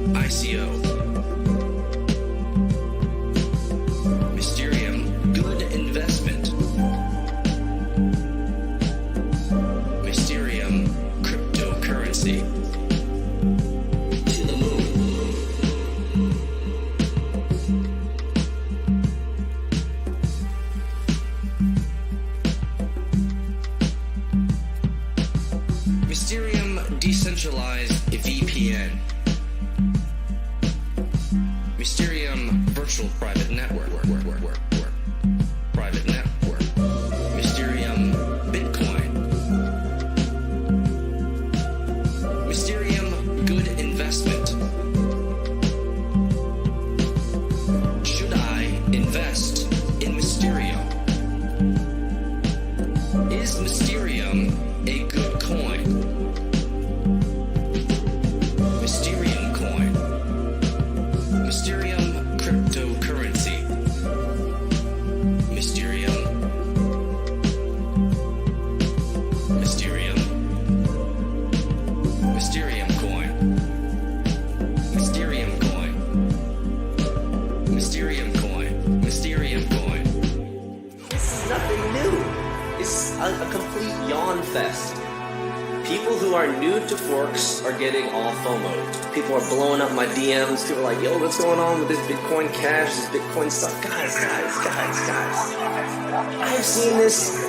ICO. Mysterium, good investment. Mysterium, cryptocurrency. To the moon. Mysterium, decentralized VPN. Mysterium, virtual private network. Private network. Mysterium, Bitcoin. Mysterium, good investment. Should I invest in Mysterium? Is Mysterium a good coin? Mysterium coin. Mysterium cryptocurrency. Mysterium. Mysterium. Mysterium coin. Mysterium coin. Mysterium coin. Mysterium coin. This is nothing new. It's a complete yawn fest. People who are new to forks are getting all FOMO. People are blowing up my DMs. People are like, yo, what's going on with this Bitcoin Cash, this Bitcoin stuff? Guys. I've seen this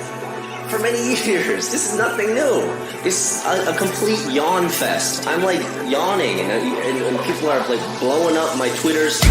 for many years. This is nothing new. It's a complete yawn fest. I'm like yawning, and people are like blowing up my Twitters.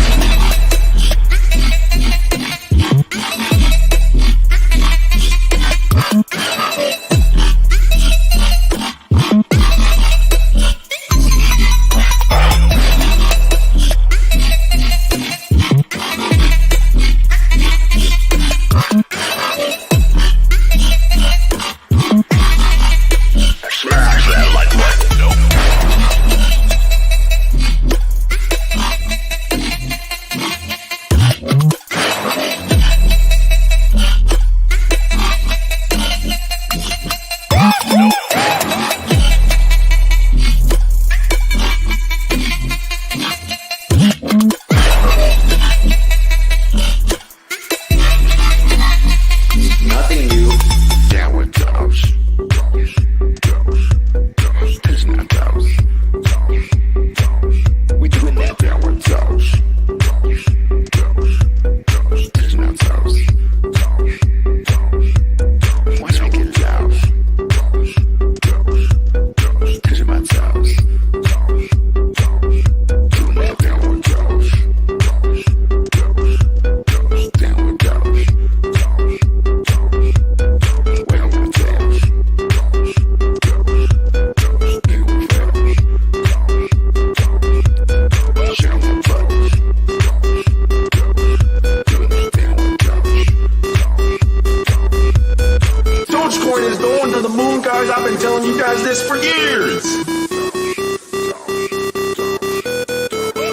I've been telling you guys this for years.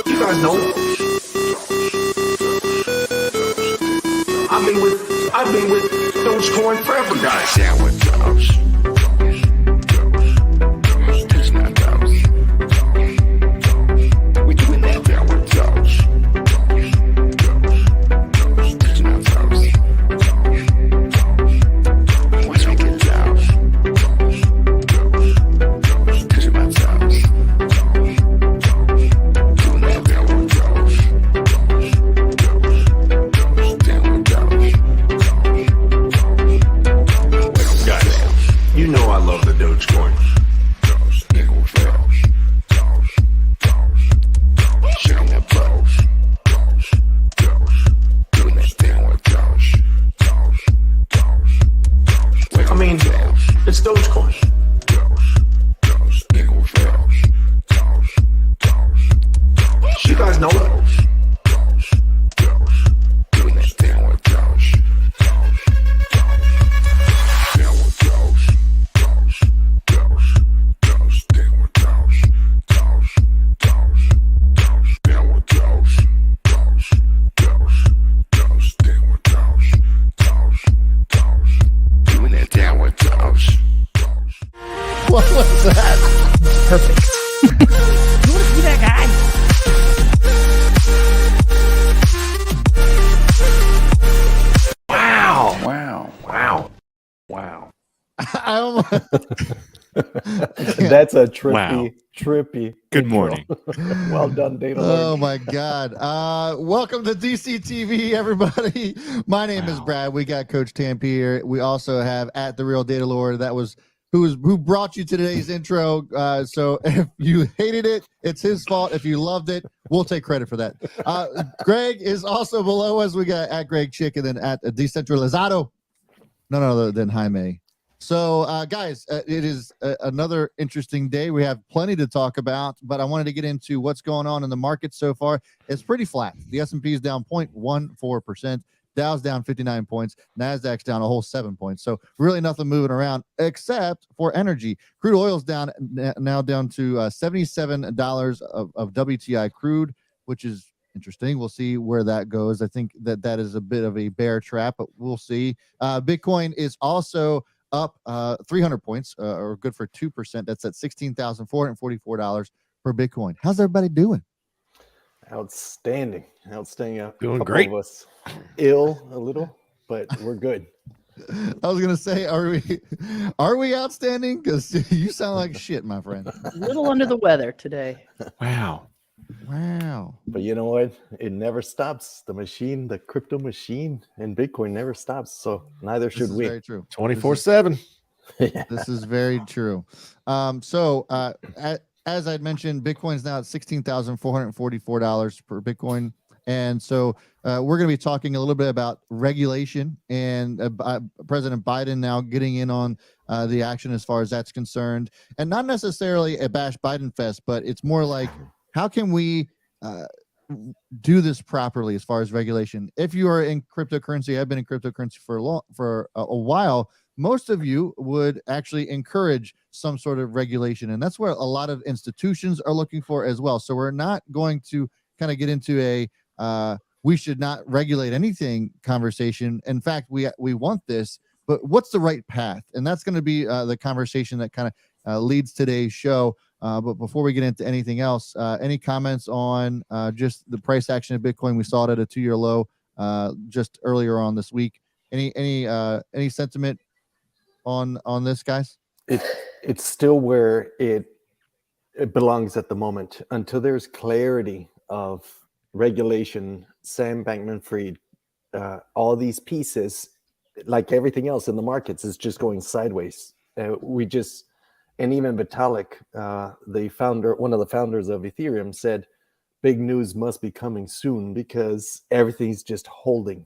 You guys know. I've been with Dogecoin forever, guys. Sandwich Doge. It's not Doge. We doing that downward Doge. It's not Doge. Watch me get Doge. It's about Doge. Doing that downward Doge. Downward Doge. Guys, you know I love the Dogecoin. I mean, it's Dogecoin. You guys know it. What was that? Perfect. You want to be that guy? That's a trippy. Good intro. morning. Well done, Data Lord. Oh my God. Welcome to DCTV, everybody. My name is Brad. We got Coach Tamp here. We also have at the Real Data Lord. That was who brought you to today's intro. So if you hated it, it's his fault. If you loved it, we'll take credit for that. Greg is also below us. We got at Greg Chick and then at Decentralizado. None other than Jaime. So, guys, it is another interesting day. We have plenty to talk about, but I wanted to get into what's going on in the market so far. It's pretty flat. The S&P is down 0.14%. Dow's down 59 points. NASDAQ's down a whole 7 points. So really nothing moving around except for energy. Crude oil's down now down to $77 of WTI crude, which is interesting. We'll see where that goes. I think that is a bit of a bear trap, but we'll see. Bitcoin is also up 300 points, or good for 2%. That's at $16,444 per Bitcoin. How's everybody doing? Outstanding. Doing great. Of us ill a little, but we're good. I was gonna say, are we outstanding? Because you sound like shit, my friend. A little under the weather today. Wow. But you know what? It never stops. The crypto machine and Bitcoin never stops. So neither should we. Very true. 24/7. This is very true. So as I'd mentioned, Bitcoin's now at $16,444 per Bitcoin. And so we're going to be talking a little bit about regulation and President Biden now getting in on the action as far as that's concerned. And not necessarily a bash Biden fest, but it's more like, how can we do this properly as far as regulation? If you are in cryptocurrency, I've been in cryptocurrency for a while, most of you would actually encourage some sort of regulation. And that's where a lot of institutions are looking for as well. So we're not going to kind of get into a we should not regulate anything conversation. In fact, we want this, but what's the right path? And that's going to be the conversation that kind of leads today's show. But before we get into anything else, any comments on just the price action of Bitcoin? We saw it at a 2-year low just earlier on this week. Any sentiment on this, guys? It's still where it belongs at the moment until there's clarity of regulation. Sam Bankman-Fried, all these pieces, like everything else in the markets, is just going sideways. And even Vitalik, one of the founders of Ethereum, said, big news must be coming soon because everything's just holding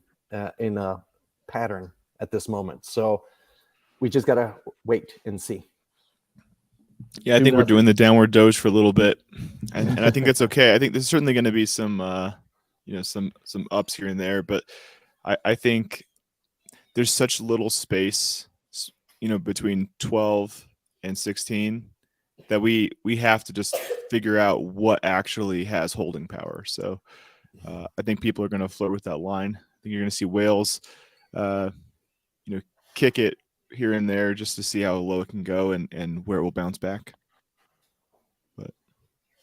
in a pattern at this moment. So we just got to wait and see. Yeah, I think we're doing the downward doge for a little bit. And I think that's okay. I think there's certainly going to be some ups here and there. But I think there's such little space, between 12 and 16 that we have to just figure out what actually has holding power. So I think people are going to flirt with that line. I think you're going to see whales kick it here and there just to see how low it can go and where it will bounce back. But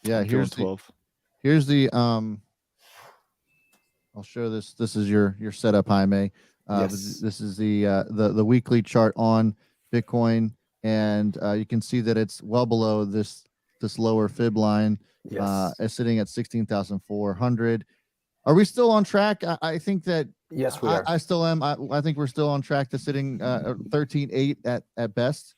yeah, here's 12. Here's the I'll show this. This is your setup, Jaime. Yes. This is the weekly chart on Bitcoin. And you can see that it's well below this lower fib line. Yes. It's sitting at 16,400. Are we still on track? I think that Yes, we are. I still am. I think we're still on track to sitting 13.8 at best.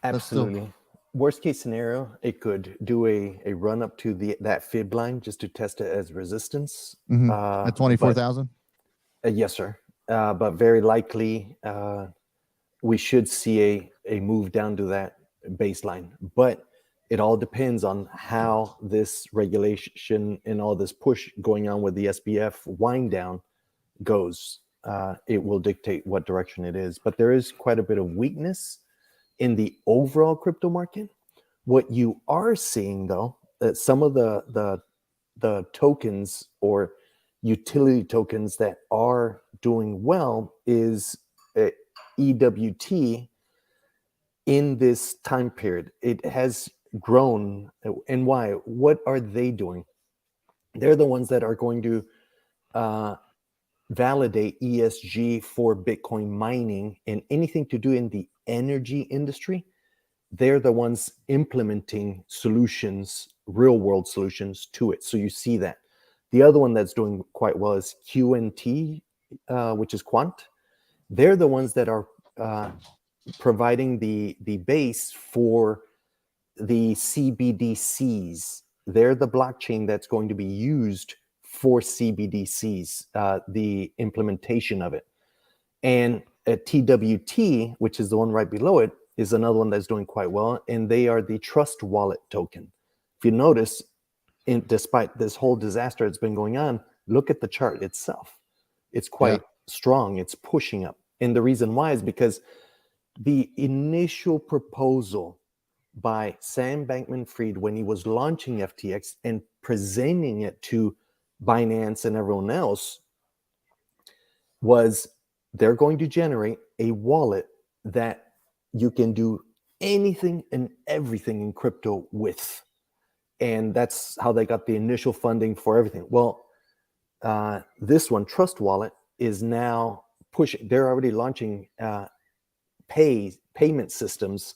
Absolutely. Worst case scenario, it could do a run up to that fib line just to test it as resistance. At 24,000. Yes, sir. But very likely, we should see a move down to that baseline. But it all depends on how this regulation and all this push going on with the SBF wind down goes. It will dictate what direction it is. But there is quite a bit of weakness in the overall crypto market. What you are seeing, though, that some of the tokens or utility tokens that are doing well is EWT in this time period. It has grown. And why? What are they doing? They're the ones that are going to validate ESG for Bitcoin mining and anything to do in the energy industry, they're the ones implementing solutions, real world solutions to it. So you see that. The other one that's doing quite well is QNT, which is Quant. They're the ones that are providing the base for the CBDCs. They're the blockchain that's going to be used for CBDCs, the implementation of it. And TWT, which is the one right below it, is another one that's doing quite well, and they are the trust wallet token. If you notice, despite this whole disaster that's been going on, look at the chart itself. It's quite strong. It's pushing up. And the reason why is because the initial proposal by Sam Bankman-Fried when he was launching FTX and presenting it to Binance and everyone else was they're going to generate a wallet that you can do anything and everything in crypto with. And that's how they got the initial funding for everything. Well, this one, Trust Wallet, is now pushing. They're already launching payment systems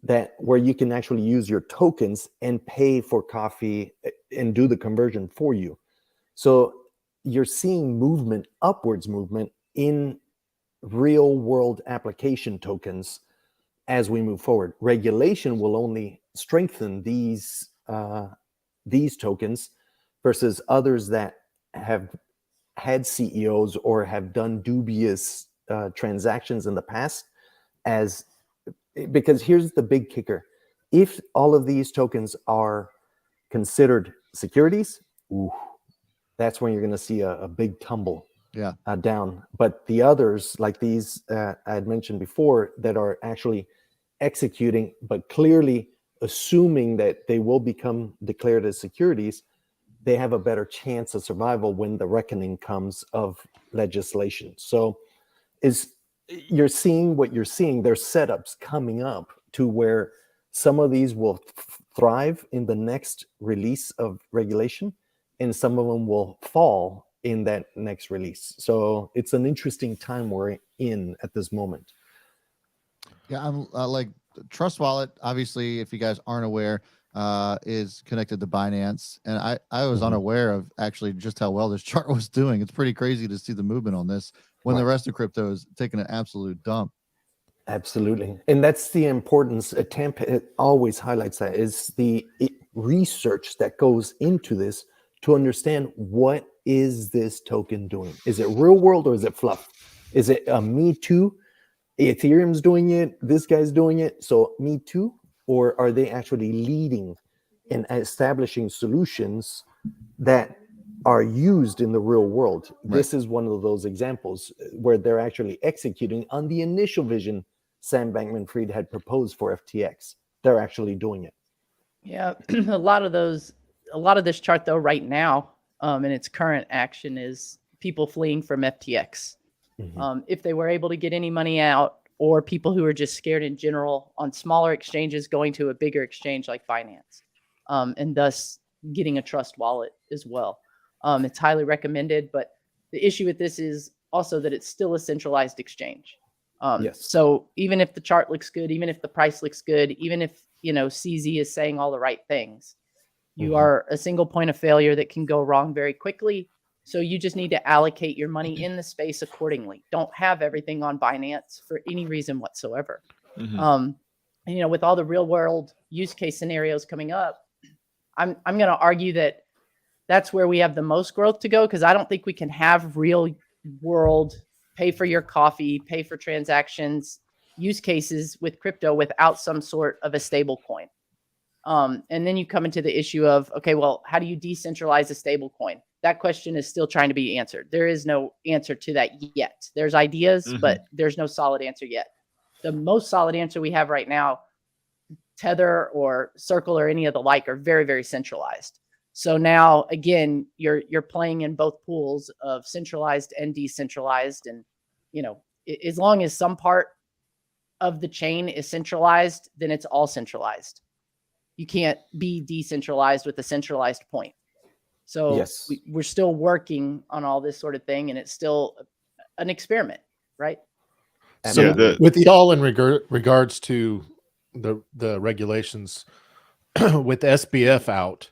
that where you can actually use your tokens and pay for coffee and do the conversion for you. So you're seeing movement, upwards movement in real world application tokens as we move forward. Regulation will only strengthen these tokens versus others that have had CEOs or have done dubious transactions in the past. Because here's the big kicker: if all of these tokens are considered securities, that's when you're going to see a big tumble down. But the others, like these I had mentioned before, that are actually executing, but clearly assuming that they will become declared as securities, they have a better chance of survival when the reckoning comes of legislation. So you're seeing what you're seeing. There's setups coming up to where some of these will thrive in the next release of regulation, and some of them will fall in that next release. So it's an interesting time we're in at this moment. Yeah, I'm like Trust Wallet. Obviously, if you guys aren't aware, is connected to Binance, and I was unaware of actually just how well this chart was doing. It's pretty crazy to see the movement on this when the rest of crypto is taking an absolute dump. Absolutely, and that's the importance. It always highlights that is the research that goes into this to understand what is this token doing. Is it real world or is it fluff? Is it a me too? Ethereum's doing it, this guy's doing it, so me too? Or are they actually leading and establishing solutions that are used in the real world? Right. This is one of those examples where they're actually executing on the initial vision Sam Bankman-Fried had proposed for FTX. They're actually doing it. Yeah, a lot of this chart though right now in its current action is people fleeing from FTX. If they were able to get any money out, or people who are just scared in general on smaller exchanges going to a bigger exchange like Binance, and thus getting a trust wallet as well. It's highly recommended, but the issue with this is also that it's still a centralized exchange. So even if the chart looks good, even if the price looks good, even if CZ is saying all the right things, you are a single point of failure that can go wrong very quickly. So you just need to allocate your money in the space accordingly. Don't have everything on Binance for any reason whatsoever. And, with all the real world use case scenarios coming up, I'm going to argue that that's where we have the most growth to go, because I don't think we can have real world pay for your coffee, pay for transactions, use cases with crypto without some sort of a stable coin. And then you come into the issue of, okay, well, how do you decentralize a stable coin? That question is still trying to be answered. There is no answer to that yet. There's ideas, but there's no solid answer yet. The most solid answer we have right now, Tether or Circle or any of the like, are very, very centralized. So now, again, you're playing in both pools of centralized and decentralized. And, as long as some part of the chain is centralized, then it's all centralized. You can't be decentralized with a centralized point. So we're still working on all this sort of thing, and it's still an experiment, right? So that the- rate. with y'all in regards to the regulations with SBF out,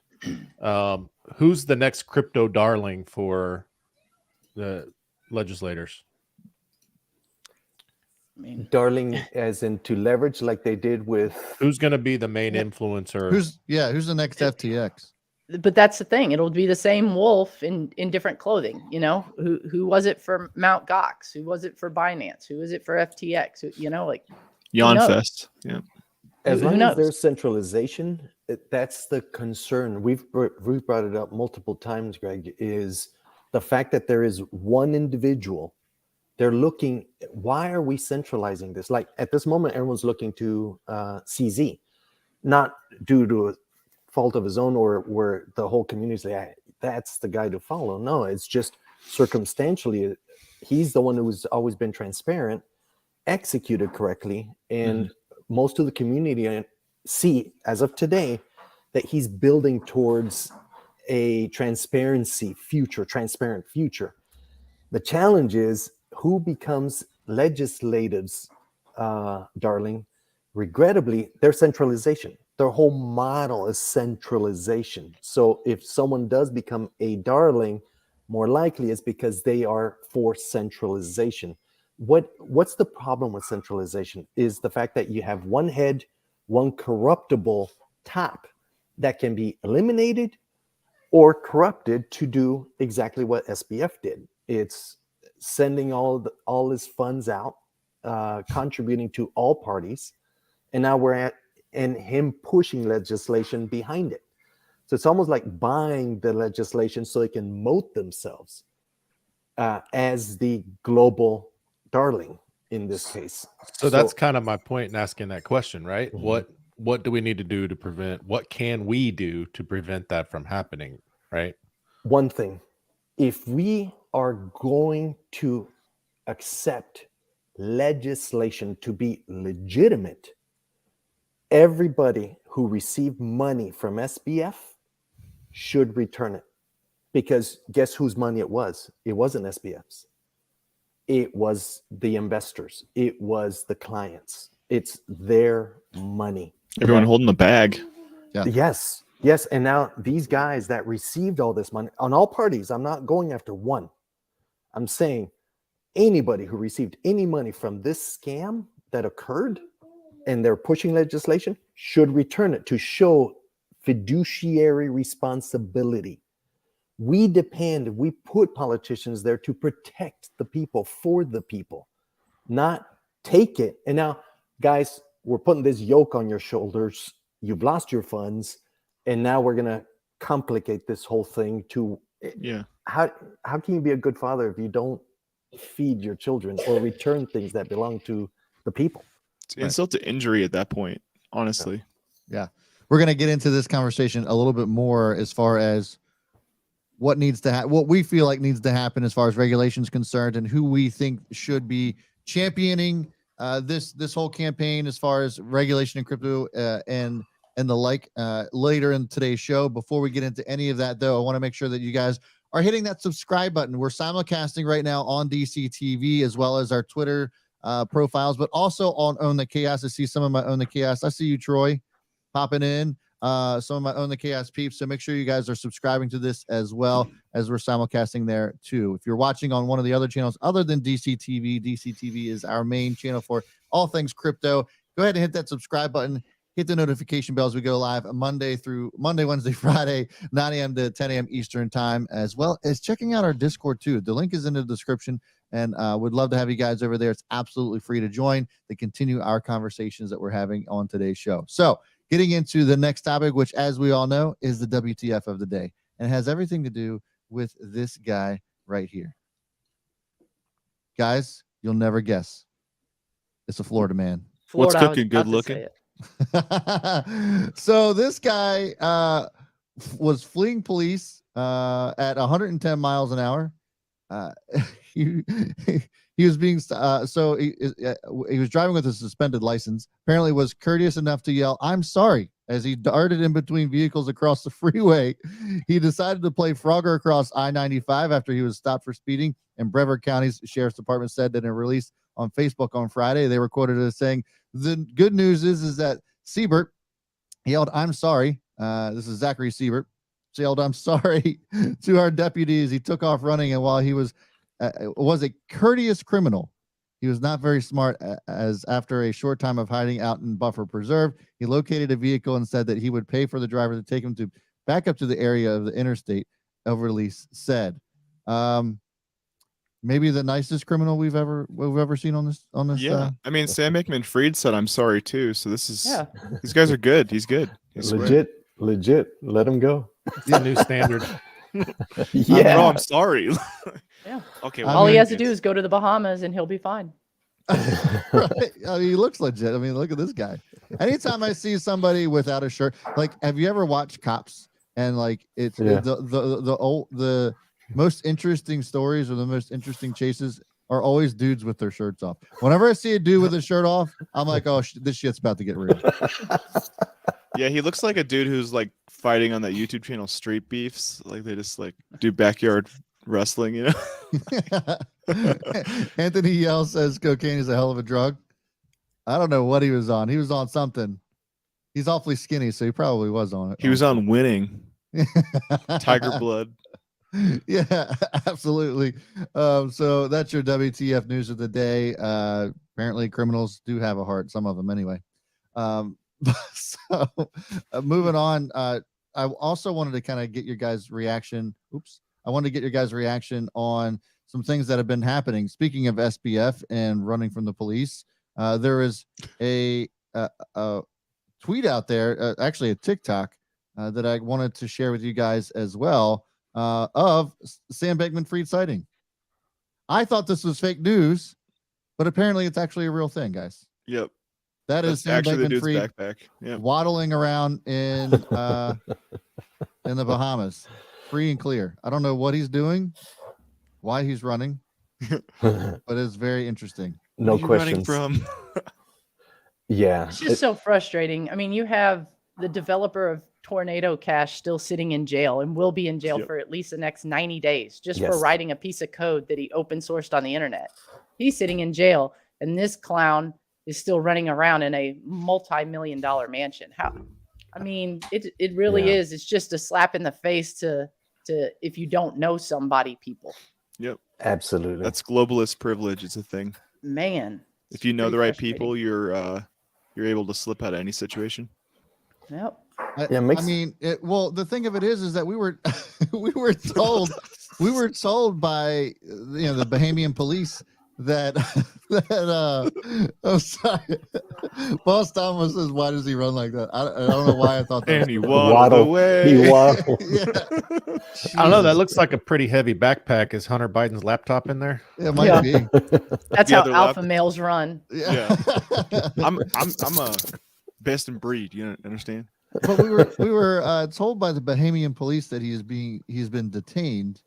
who's the next crypto darling for the legislators? I mean, Darling, as in to leverage like they did with. Who's going to be the main influencer? Who's the next FTX? but that's the thing. It'll be the same wolf in different clothing. You know, who was it for Mount Gox? Who was it for Binance? Who was it for FTX? You know, like Yawn knows? Fest. Yeah. As Who long as knows? there's centralization, that's the concern. We've brought it up multiple times, Greg, is the fact that there is one individual. They're looking, why are we centralizing this? Like at this moment, everyone's looking to CZ, not due to a fault of his own or where the whole community say, that's the guy to follow. No, it's just circumstantially, he's the one who's always been transparent, executed correctly, and most of the community see as of today that he's building towards a transparent future. The challenge is who becomes legislatives, darling. Regrettably, their centralization. Their whole model is centralization. So if someone does become a darling, more likely it's because they are for centralization. What's the problem with centralization is the fact that you have one head, one corruptible top that can be eliminated or corrupted to do exactly what SBF did. It's sending all his funds out, contributing to all parties, and now and him pushing legislation behind it. So it's almost like buying the legislation so they can moat themselves as the global darling in this case. So that's kind of my point in asking that question, right? Mhm. What do we need to do to prevent? What can we do to prevent that from happening? Right. One thing, if we are going to accept legislation to be legitimate, everybody who received money from SBF should return it. Because guess whose money it was? It wasn't SBF's. It was the investors. It was the clients. It's their money. Everyone holding the bag. Yes. And now these guys that received all this money on all parties, I'm not going after one. I'm saying anybody who received any money from this scam that occurred and they're pushing legislation should return it to show fiduciary responsibility. We put politicians there to protect the people, for the people, not take it. And now, guys, we're putting this yoke on your shoulders. You've lost your funds. And now we're going to complicate this whole thing to, how can you be a good father if you don't feed your children or return things that belong to the people? It's insult to injury at that point, honestly. Yeah. We're going to get into this conversation a little bit more as far as what needs to happen, what we feel like needs to happen as far as regulation is concerned, and who we think should be championing this whole campaign as far as regulation in crypto and the like later in today's show. Before we get into any of that, though, I want to make sure that you guys are hitting that subscribe button. We're simulcasting right now on DC TV as well as our Twitter profiles, but also on Own the Chaos. I see some of my Own the Chaos. I see you, Troy, popping in. Some of my Own the Chaos peeps. So make sure you guys are subscribing to this as well as we're simulcasting there too. If you're watching on one of the other channels other than DC TV is our main channel for all things crypto. Go ahead and hit that subscribe button. Hit the notification bell as we go live Monday, Wednesday, Friday, 9 a.m. to 10 a.m. Eastern time, as well as checking out our Discord too. The link is in the description, and would love to have you guys over there. It's absolutely free to join to continue our conversations that we're having on today's show. So getting into the next topic, which, as we all know, is the WTF of the day, and it has everything to do with this guy right here. Guys, you'll never guess. It's a Florida man. Florida, What's I was cooking? Good about to looking? say it. So this guy was fleeing police at 110 miles an hour. He was being so he was driving with a suspended license. Apparently was courteous enough to yell, "I'm sorry," as he darted in between vehicles across the freeway. He decided to play Frogger across I-95 after he was stopped for speeding, and Brevard County's Sheriff's Department said that in a release on Facebook on Friday. They were quoted as saying, "The good news is that Siebert yelled, 'I'm sorry.'" This is Zachary Siebert. Yelled, "I'm sorry" to our deputies. He took off running, and while he was a courteous criminal, he was not very smart, as after a short time of hiding out in Buffer Preserve, he located a vehicle and said that he would pay for the driver to take him to back up to the area of the interstate, Overly said. Maybe the nicest criminal we've ever seen on this. Yeah, I mean, Sam Bankman-Fried said, "I'm sorry" too. So this is these guys are good. He's good. He's legit. Let him go. It's a new standard. Yeah. Bro, I'm sorry. Yeah. Okay. All he has to do is go to the Bahamas and he'll be fine. Right? I mean, he looks legit. I mean, look at this guy. Anytime I see somebody without a shirt, like, have you ever watched Cops? And like, it's the most interesting stories or the most interesting chases are always dudes with their shirts off. Whenever I see a dude with his shirt off, I'm like, oh, this shit's about to get real. Yeah, he looks like a dude who's like fighting on that YouTube channel Street Beefs. Like they just like do backyard wrestling, you know? Anthony Yell says cocaine is a hell of a drug. I don't know what he was on. He was on something. He's awfully skinny, so he probably was on it. He was on Winning. Tiger Blood. Yeah, absolutely. So that's your WTF news of the day. Apparently criminals do have a heart, some of them anyway. So moving on, I also wanted to kind of get your guys' reaction. I wanted to get your guys' reaction on some things that have been happening. Speaking of SBF and running from the police, there is a tweet out there, actually a TikTok, that I wanted to share with you guys as well, of Sam Bankman-Fried sighting. I thought this was fake news, but apparently it's actually a real thing, guys. Yep. That is Sam actually the dude's Bankman-Fried backpack. Yep. waddling around in the Bahamas, free and clear. I don't know what he's doing, why he's running, but it's very interesting. No Running questions. from. Yeah. It's just so frustrating. I mean, you have the developer of Tornado Cash still sitting in jail and will be in jail for at least the next 90 days just for writing a piece of code that he open sourced on the internet. He's sitting in jail, and this clown is still running around in a multi-million-dollar mansion. How? I mean, it really is. It's just a slap in the face to if you don't know somebody, people. Yep. Absolutely. That's globalist privilege. It's a thing. Man. If you know the right people, you're able to slip out of any situation. Yep. Well, the thing of it is that we were told by the Bahamian police that I'm sorry. Boss Thomas says, why does he run like that? I don't know why I thought that. And he waddled away. He waddled. I don't know. That looks like a pretty heavy backpack. Is Hunter Biden's laptop in there? It might be. That's how alpha males run. Yeah. I'm a best in breed. You understand? But we were told by the Bahamian police that he's been detained,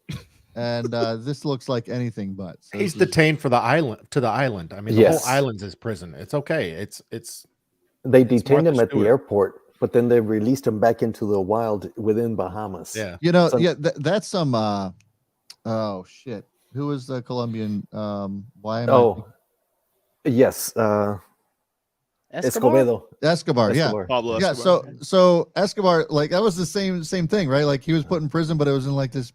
and this looks like anything but. So He's detained for the island. I mean, the whole island's his prison. It's okay. They detained him at the airport, but then they released him back into the wild within Bahamas. Yeah. That's some. Oh shit! Who was the Colombian? Yes. Escobar. Yeah. Pablo Yeah. Escobar. So Escobar, like, that was the same thing, right? Like, he was put in prison, but it was in like this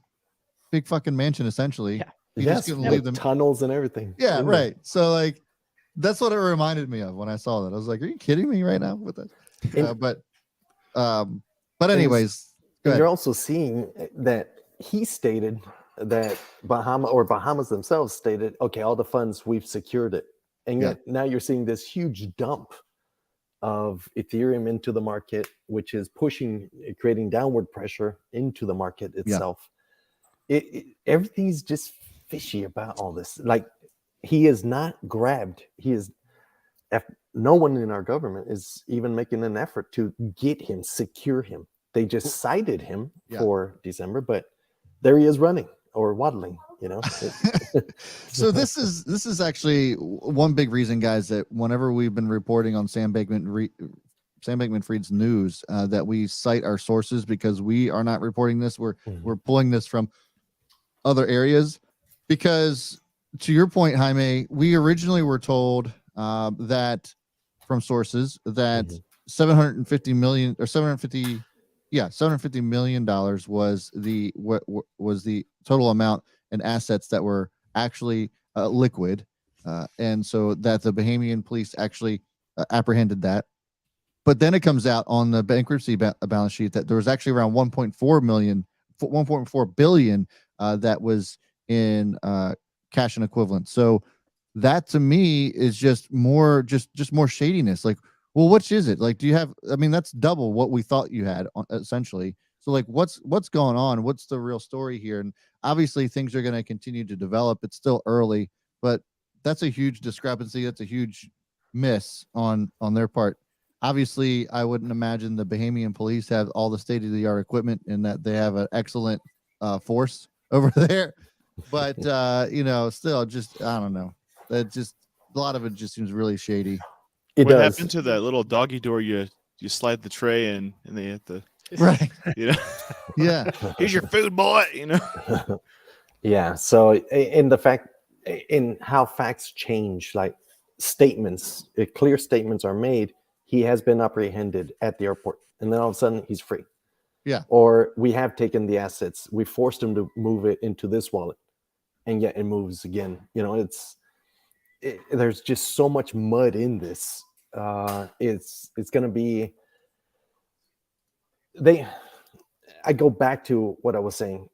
big fucking mansion, essentially. Yeah. You just couldn't leave them. Tunnels and everything. Yeah, right. So like, that's what it reminded me of when I saw that. I was like, are you kidding me right now with that? But anyways, you're also seeing that he stated that Bahamas themselves stated, okay, all the funds, we've secured it. And yet now you're seeing this huge dump of Ethereum into the market, which is creating downward pressure into the market itself. Everything's just fishy about all this. Like, he is not grabbed. No one in our government is even making an effort to get him, secure him. They just cited him for December, but there he is running or waddling, So this is actually one big reason, guys, that whenever we've been reporting on Sam Bankman-Fried's news, that we cite our sources, because we are not reporting this. We're pulling this from other areas, because to your point, Jaime, we originally were told that from sources that Mhm. 750 million or 750 million dollars was the what was the total amount in assets that were actually liquid, and so that the Bahamian police actually apprehended that. But then it comes out on the bankruptcy balance sheet that there was actually around 1.4 billion that was in cash and equivalent. So that to me is just more more shadiness. Like, well, which is it? Like, do you have? I mean, that's double what we thought you had essentially. So like, what's going on? What's the real story here? And obviously, things are going to continue to develop. It's still early, but that's a huge discrepancy. That's a huge miss on their part. Obviously, I wouldn't imagine the Bahamian police have all the state of the art equipment and that they have an excellent force over there. But still, just I don't know. That just a lot of it just seems really shady. It What does. happened to that little doggy door? You slide the tray in, and they have to, Right. Yeah. Here's your food, boy. Yeah. So in the fact, in how facts change, like statements, clear statements are made. He has been apprehended at the airport, and then all of a sudden he's free. Yeah. Or we have taken the assets. We forced him to move it into this wallet, and yet it moves again. There's just so much mud in this. It's going to be. I go back to what I was saying.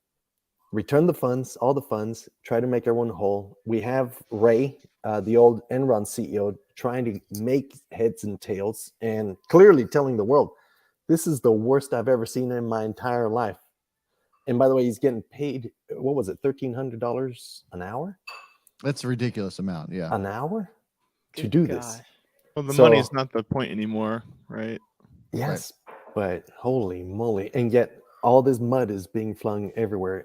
Return the funds, all the funds, try to make everyone whole. We have Ray, the old Enron CEO, trying to make heads and tails and clearly telling the world, this is the worst I've ever seen in my entire life. And by the way, he's getting paid, what was it, $1,300 an hour? That's a ridiculous amount, yeah. An hour to Good do gosh. this. Well, the money's not the point anymore, right? Yes, but holy moly. And yet all this mud is being flung everywhere.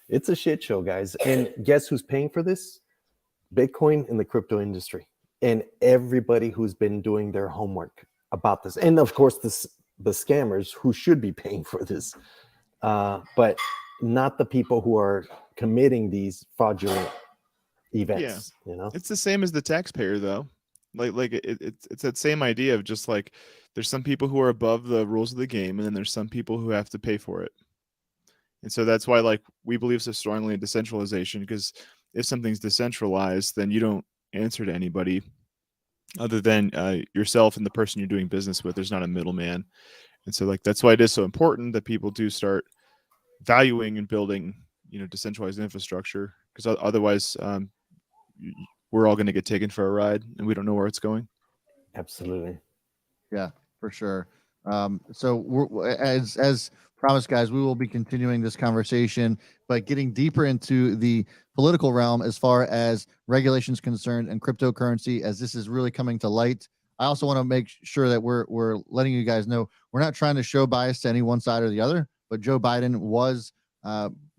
It's a shit show, guys. And guess who's paying for this? Bitcoin and the crypto industry and everybody who's been doing their homework about this. And of course, the scammers who should be paying for this, but not the people who are committing these fraudulent events. It's the same as the taxpayer, though. It's that same idea of just like there's some people who are above the rules of the game, and then there's some people who have to pay for it. And so that's why, like, we believe so strongly in decentralization, because if something's decentralized, then you don't answer to anybody other than yourself and the person you're doing business with. There's not a middleman. And so, like, that's why it is so important that people do start valuing and building, decentralized infrastructure, because otherwise we're all going to get taken for a ride and we don't know where it's going. Absolutely. Yeah, for sure. So we're, as promised, guys, we will be continuing this conversation, but getting deeper into the political realm as far as regulations concerned and cryptocurrency, as this is really coming to light. I also want to make sure that we're letting you guys know we're not trying to show bias to any one side or the other, but Joe Biden was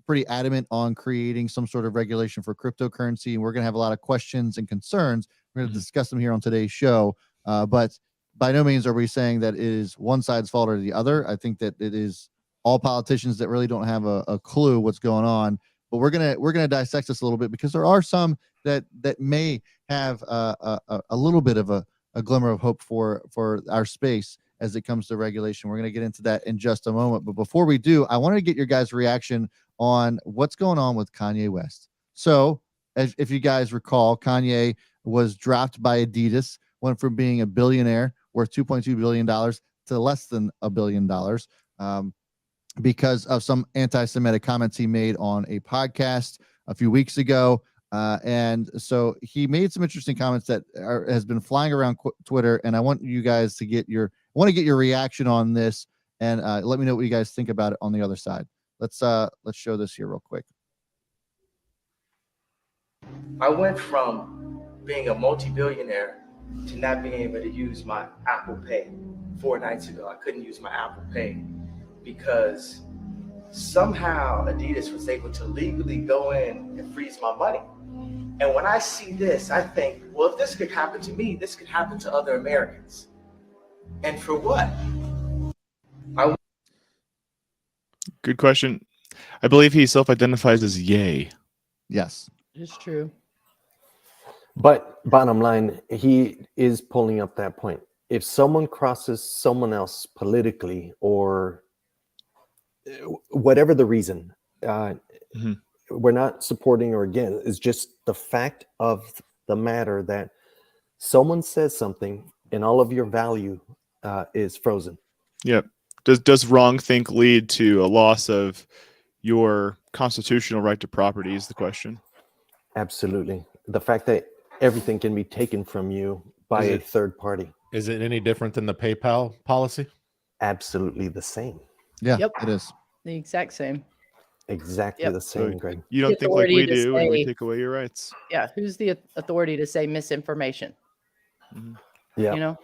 pretty adamant on creating some sort of regulation for cryptocurrency, and we're going to have a lot of questions and concerns. We're going to discuss them here on today's show, but by no means are we saying that it is one side's fault or the other. I think that it is all politicians that really don't have a clue what's going on. But we're gonna dissect this a little bit, because there are some that may have a little bit of a glimmer of hope for our space as it comes to regulation. We're gonna get into that in just a moment. But before we do, I wanted to get your guys' reaction on what's going on with Kanye West. So, if you guys recall, Kanye was dropped by Adidas, went from being a billionaire worth $2.2 billion to less than $1 billion. Because of some anti-Semitic comments he made on a podcast a few weeks ago. And so he made some interesting comments that has been flying around Twitter. And I want you guys to get your reaction on this, and let me know what you guys think about it on the other side. Let's show this here real quick. I went from being a multi-billionaire to not being able to use my Apple Pay. 4 nights ago, I couldn't use my Apple Pay because somehow Adidas was able to legally go in and freeze my money. And when I see this, I think, well, if this could happen to me, this could happen to other Americans. And for what? Good question. I believe he self-identifies as Yay. Yes. It's true. But bottom line, he is pulling up that point. If someone crosses someone else politically or whatever the reason, Mhm. we're not supporting or again. It's just the fact of the matter that someone says something and all of your value is frozen. Yep. Does wrong think lead to a loss of your constitutional right to property is the question. Absolutely. The fact that everything can be taken from you by Is a it- third party. Is it any different than the PayPal policy? Absolutely the same. Yeah, Yep. it is. The exact same. Exactly Yep. the So same, Greg. you The don't think like authority we to do, and we say- take away your rights. Yeah. Who's the authority to say misinformation? Yeah. You know,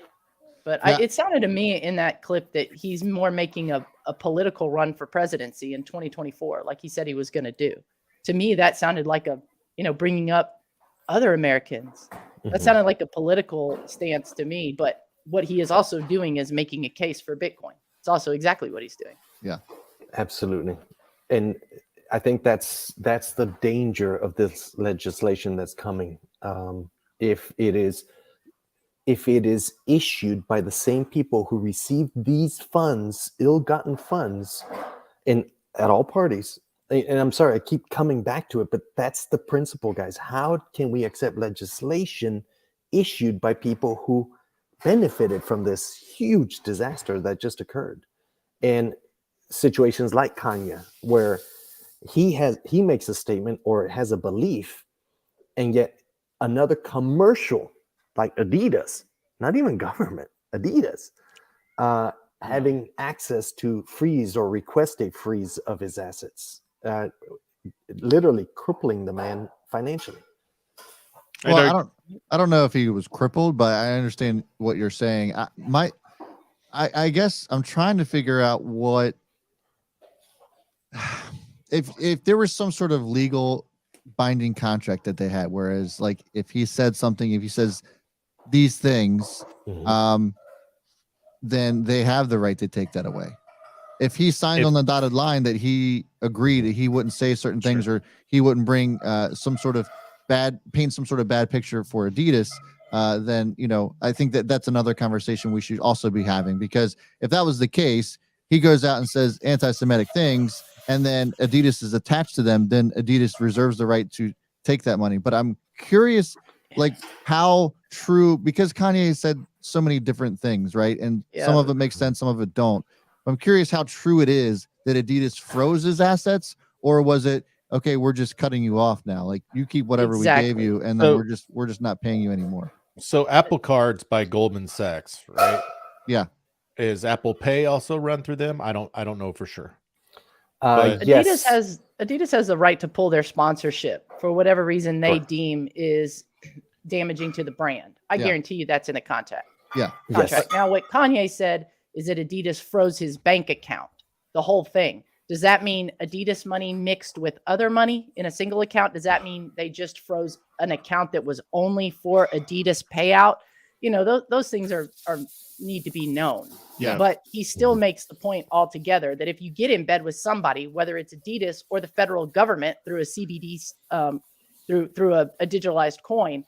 but Yeah. it sounded to me in that clip that he's more making a political run for presidency in 2024, like he said he was going to do. To me, that sounded like bringing up other Americans. That Mhm. sounded like a political stance to me. But what he is also doing is making a case for Bitcoin. It's also exactly what he's doing. Absolutely. And I think that's the danger of this legislation that's coming. If it is issued by the same people who received these funds, ill-gotten funds, in at all parties, and I'm sorry, I keep coming back to it, but that's the principle, guys. How can we accept legislation issued by people who benefited from this huge disaster that just occurred? And situations like Kanye, where he makes a statement or has a belief, and yet another commercial like Adidas, not even government, Adidas, having access to freeze or request a freeze of his assets, literally crippling the man financially. Well, I don't know if he was crippled, but I understand what you're saying. I guess I'm trying to figure out what if there was some sort of legal binding contract that they had, whereas like if he said something, if he says these things, Mhm. then they have the right to take that away. If he signed on the dotted line that he agreed that he wouldn't say certain things or he wouldn't bring paint some sort of bad picture for Adidas, then I think that's another conversation we should also be having, because if that was the case, he goes out and says anti-Semitic things, and then Adidas is attached to them, then Adidas reserves the right to take that money. But I'm curious, like how true, because Kanye said so many different things, right? And some of it makes sense, some of it don't. I'm curious how true it is that Adidas froze his assets, or was it, okay, we're just cutting you off now. Like you keep whatever we gave you, and then we're just not paying you anymore. So Apple Cards by Goldman Sachs, right? Yeah. Is Apple Pay also run through them? I don't know for sure. Adidas has the right to pull their sponsorship for whatever reason they deem is damaging to the brand. I guarantee you that's in the contract. Yeah. Contract. Now, what Kanye said is that Adidas froze his bank account, the whole thing. Does that mean Adidas money mixed with other money in a single account? Does that mean they just froze an account that was only for Adidas payout? Those things are need to be known. Yeah. But he still makes the point altogether that if you get in bed with somebody, whether it's Adidas or the federal government through a CBD, through a digitalized coin,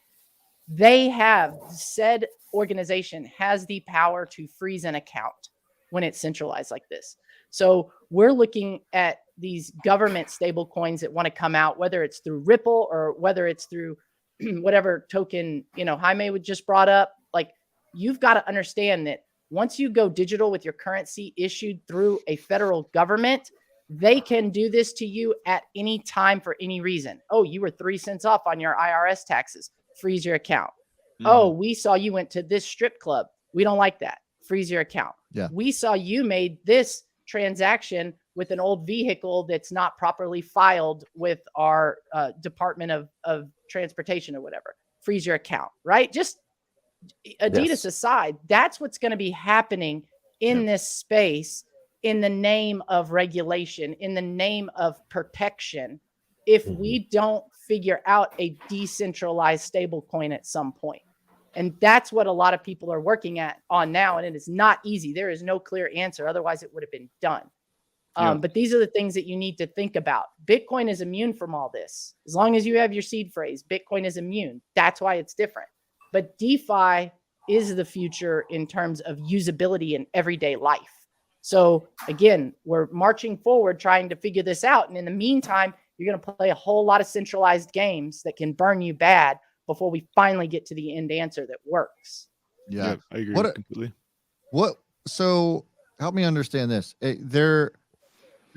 said organization has the power to freeze an account when it's centralized like this. So we're looking at these government stable coins that want to come out, whether it's through Ripple or whether it's through whatever token, Jaime would just brought up. Like, you've got to understand that once you go digital with your currency issued through a federal government, they can do this to you at any time for any reason. Oh, you were 3 cents off on your IRS taxes. Freeze your account. Oh, we saw you went to this strip club. We don't like that. Freeze your account. Yeah. We saw you made this transaction with an old vehicle that's not properly filed with our Department of Transportation or whatever. Freeze your account, right? Just Adidas aside, that's what's going to be happening in this space in the name of regulation, in the name of protection, if we don't figure out a decentralized stable coin at some point. And that's what a lot of people are working on now. And it is not easy. There is no clear answer. Otherwise, it would have been done. But these are the things that you need to think about. Bitcoin is immune from all this. As long as you have your seed phrase, Bitcoin is immune. That's why it's different. But DeFi is the future in terms of usability in everyday life. So again, we're marching forward trying to figure this out. And in the meantime, you're going to play a whole lot of centralized games that can burn you bad before we finally get to the end answer that works. Yeah, I agree completely. So help me understand this. There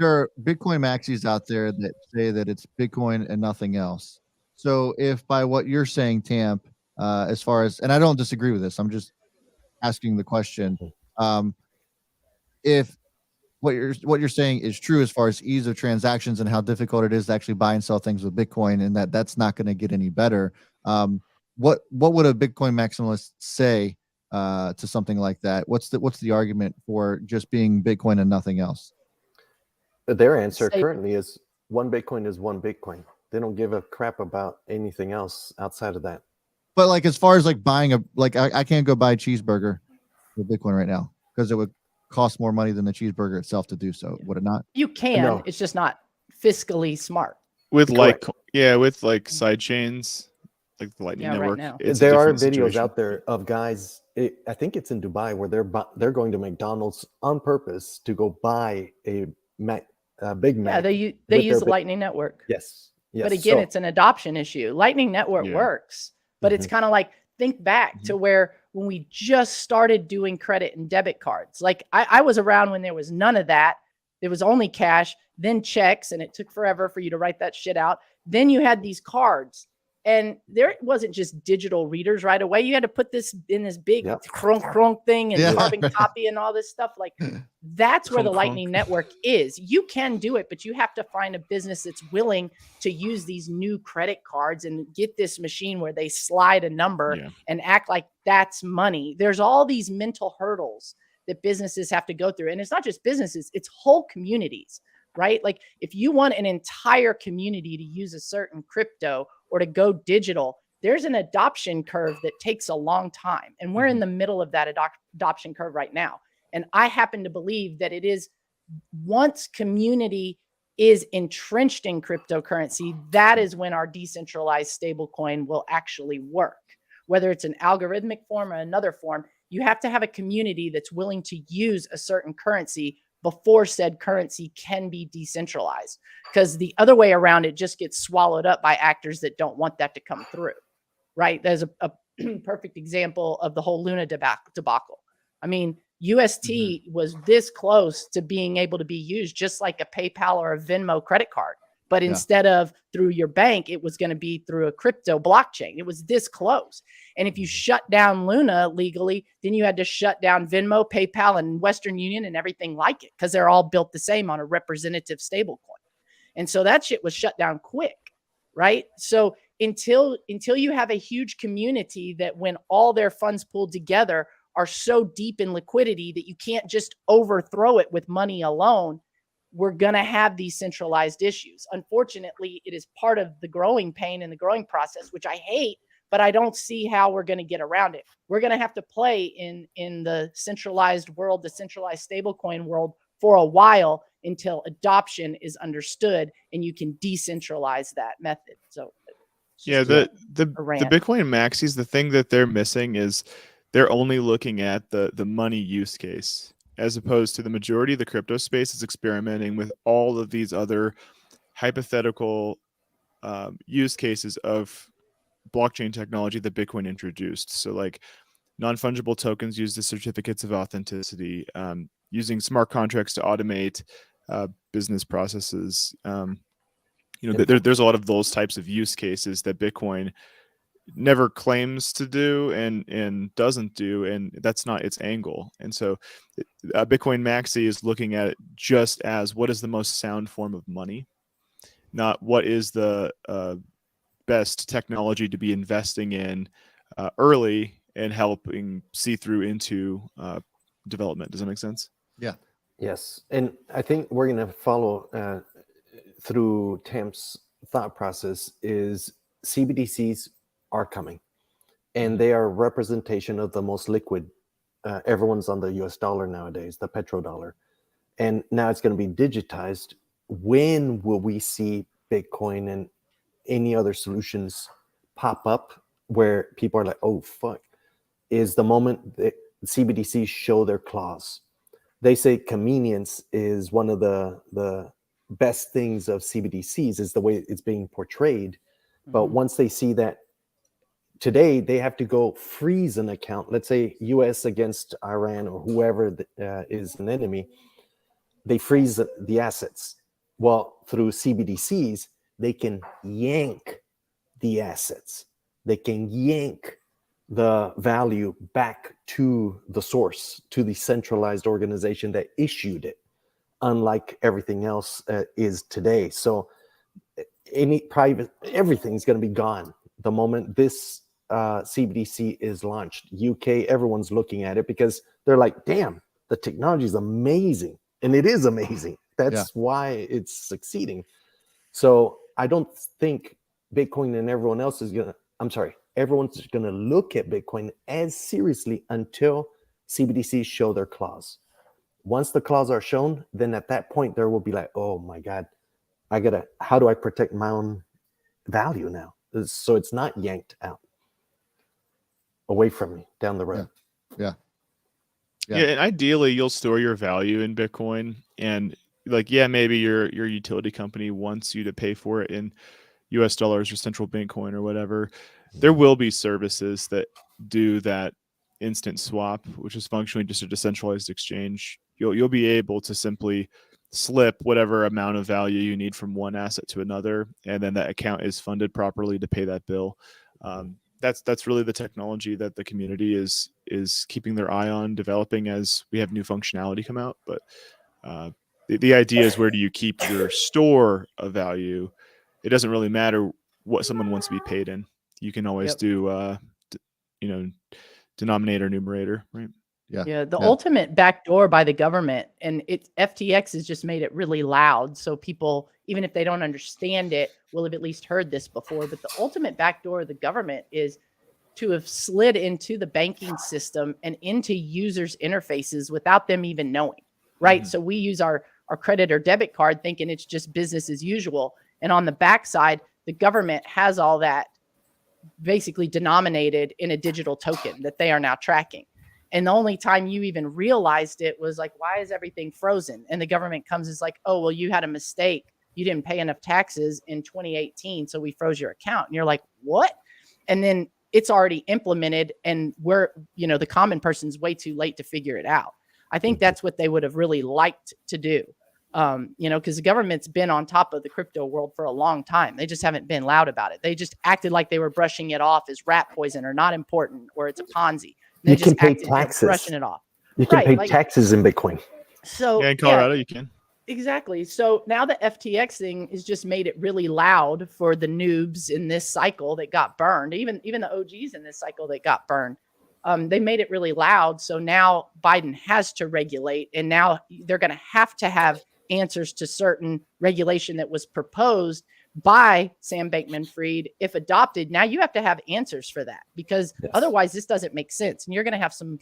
are Bitcoin maxis out there that say that it's Bitcoin and nothing else. So if by what you're saying, Tamp, as far as, and I don't disagree with this, I'm just asking the question. If what you're saying is true as far as ease of transactions and how difficult it is to actually buy and sell things with Bitcoin, and that's not going to get any better, what would a Bitcoin maximalist say to something like that? What's the argument for just being Bitcoin and nothing else? Their answer currently is one Bitcoin is one Bitcoin. They don't give a crap about anything else outside of that. But like, as far as like buying I can't go buy a cheeseburger with Bitcoin right now because it would cost more money than the cheeseburger itself to do so. Would it not? You can. No. It's just not fiscally smart. With with like side chains, like the Lightning Network. Right now. There are videos out there of guys. I think it's in Dubai where they're going to McDonald's on purpose to go buy a Big Mac. Yeah, they use the Lightning Network. Yes. But again, it's an adoption issue. Lightning Network works, but it's kind of like, think back to where when we just started doing credit and debit cards. Like I was around when there was none of that. There was only cash, then checks, and it took forever for you to write that shit out. Then you had these cards. And there wasn't just digital readers right away. You had to put this in this big crunk thing and carbon copy and all this stuff. Like that's where the Lightning Network is. You can do it, but you have to find a business that's willing to use these new credit cards and get this machine where they slide a number and act like that's money. There's all these mental hurdles that businesses have to go through. And it's not just businesses, it's whole communities, right? Like if you want an entire community to use a certain crypto or to go digital, there's an adoption curve that takes a long time. And we're in the middle of that adoption curve right now. And I happen to believe that it is, once community is entrenched in cryptocurrency, that is when our decentralized stablecoin will actually work. Whether it's an algorithmic form or another form, you have to have a community that's willing to use a certain currency before said currency can be decentralized, because the other way around, it just gets swallowed up by actors that don't want that to come through, right? There's a perfect example of the whole Luna debacle. I mean, UST was this close to being able to be used just like a PayPal or a Venmo credit card. But instead of through your bank, it was going to be through a crypto blockchain. It was this close. And if you shut down Luna legally, then you had to shut down Venmo, PayPal, and Western Union and everything like it, because they're all built the same on a representative stablecoin. And so that shit was shut down quick, right? So until you have a huge community that when all their funds pulled together are so deep in liquidity that you can't just overthrow it with money alone, we're going to have these centralized issues. Unfortunately, it is part of the growing pain and the growing process, which I hate, but I don't see how we're going to get around it. We're going to have to play in the centralized world, the centralized stablecoin world for a while until adoption is understood and you can decentralize that method. So the Bitcoin maxis, the thing that they're missing is they're only looking at the money use case, as opposed to the majority of the crypto space is experimenting with all of these other hypothetical use cases of blockchain technology that Bitcoin introduced. So like non-fungible tokens used as certificates of authenticity, using smart contracts to automate business processes. There's a lot of those types of use cases that Bitcoin never claims to do and doesn't do, and that's not its angle. And so Bitcoin Maxi is looking at it just as what is the most sound form of money, not what is the best technology to be investing in early and helping see through into development. Does that make sense? Yeah. Yes. And I think we're going to follow through Tamp's thought process is CBDCs are coming, and they are a representation of the most liquid. Everyone's on the US dollar nowadays, the petrodollar. and now it's going to be digitized. When will we see Bitcoin and any other solutions pop up where people are like, oh, fuck, is the moment that CBDCs show their claws. They say convenience is one of the best things of CBDCs, is the way it's being portrayed. But once they see that today they have to go freeze an account, let's say US against Iran or whoever is an enemy, they freeze the assets. Well, through CBDCs, they can yank the assets. They can yank the value back to the source, to the centralized organization that issued it, unlike everything else is today. So any private, everything's going to be gone the moment this CBDC is launched. UK, everyone's looking at it because they're like, damn, the technology is amazing. And it is amazing. That's why it's succeeding. So I don't think Bitcoin and everyone else is going to, everyone's going to look at Bitcoin as seriously until CBDCs show their claws. Once the claws are shown, then at that point, there will be like, oh my God, how do I protect my own value now? So it's not yanked out away from me down the road. Yeah. And ideally you'll store your value in Bitcoin, and like, maybe your utility company wants you to pay for it in US dollars or central bank coin or whatever. There will be services that do that instant swap, which is functionally just a decentralized exchange. You'll be able to simply slip whatever amount of value you need from one asset to another, and then that account is funded properly to pay that bill. That's really the technology that the community is keeping their eye on developing as we have new functionality come out. But the idea is, where do you keep your store of value? It doesn't really matter what someone wants to be paid in. You can always do, denominator, numerator, right? The ultimate backdoor by the government, and FTX has just made it really loud. So people, even if they don't understand it, will have at least heard this before. But the ultimate backdoor of the government is to have slid into the banking system and into users' interfaces without them even knowing, right? So we use our credit or debit card thinking it's just business as usual. And on the backside, the government has all that basically denominated in a digital token that they are now tracking. And the only time you even realized it was like, why is everything frozen? And the government comes, is like, oh, well, you had a mistake. You didn't pay enough taxes in 2018, so we froze your account. And you're like, what? And then it's already implemented, and the common person's way too late to figure it out. I think that's what they would have really liked to do. Because the government's been on top of the crypto world for a long time. They just haven't been loud about it. They just acted like they were brushing it off as rat poison or not important, or it's a Ponzi. You can pay taxes. Brushing it off. You can pay taxes in Bitcoin. So in Colorado, you can. Exactly. So now the FTX thing has just made it really loud for the noobs in this cycle that got burned. Even the OGs in this cycle that got burned. They made it really loud. So now Biden has to regulate, and now they're going to have answers to certain regulation that was proposed by Sam Bankman-Fried. If adopted, now you have to have answers for that, because otherwise this doesn't make sense. And you're going to have some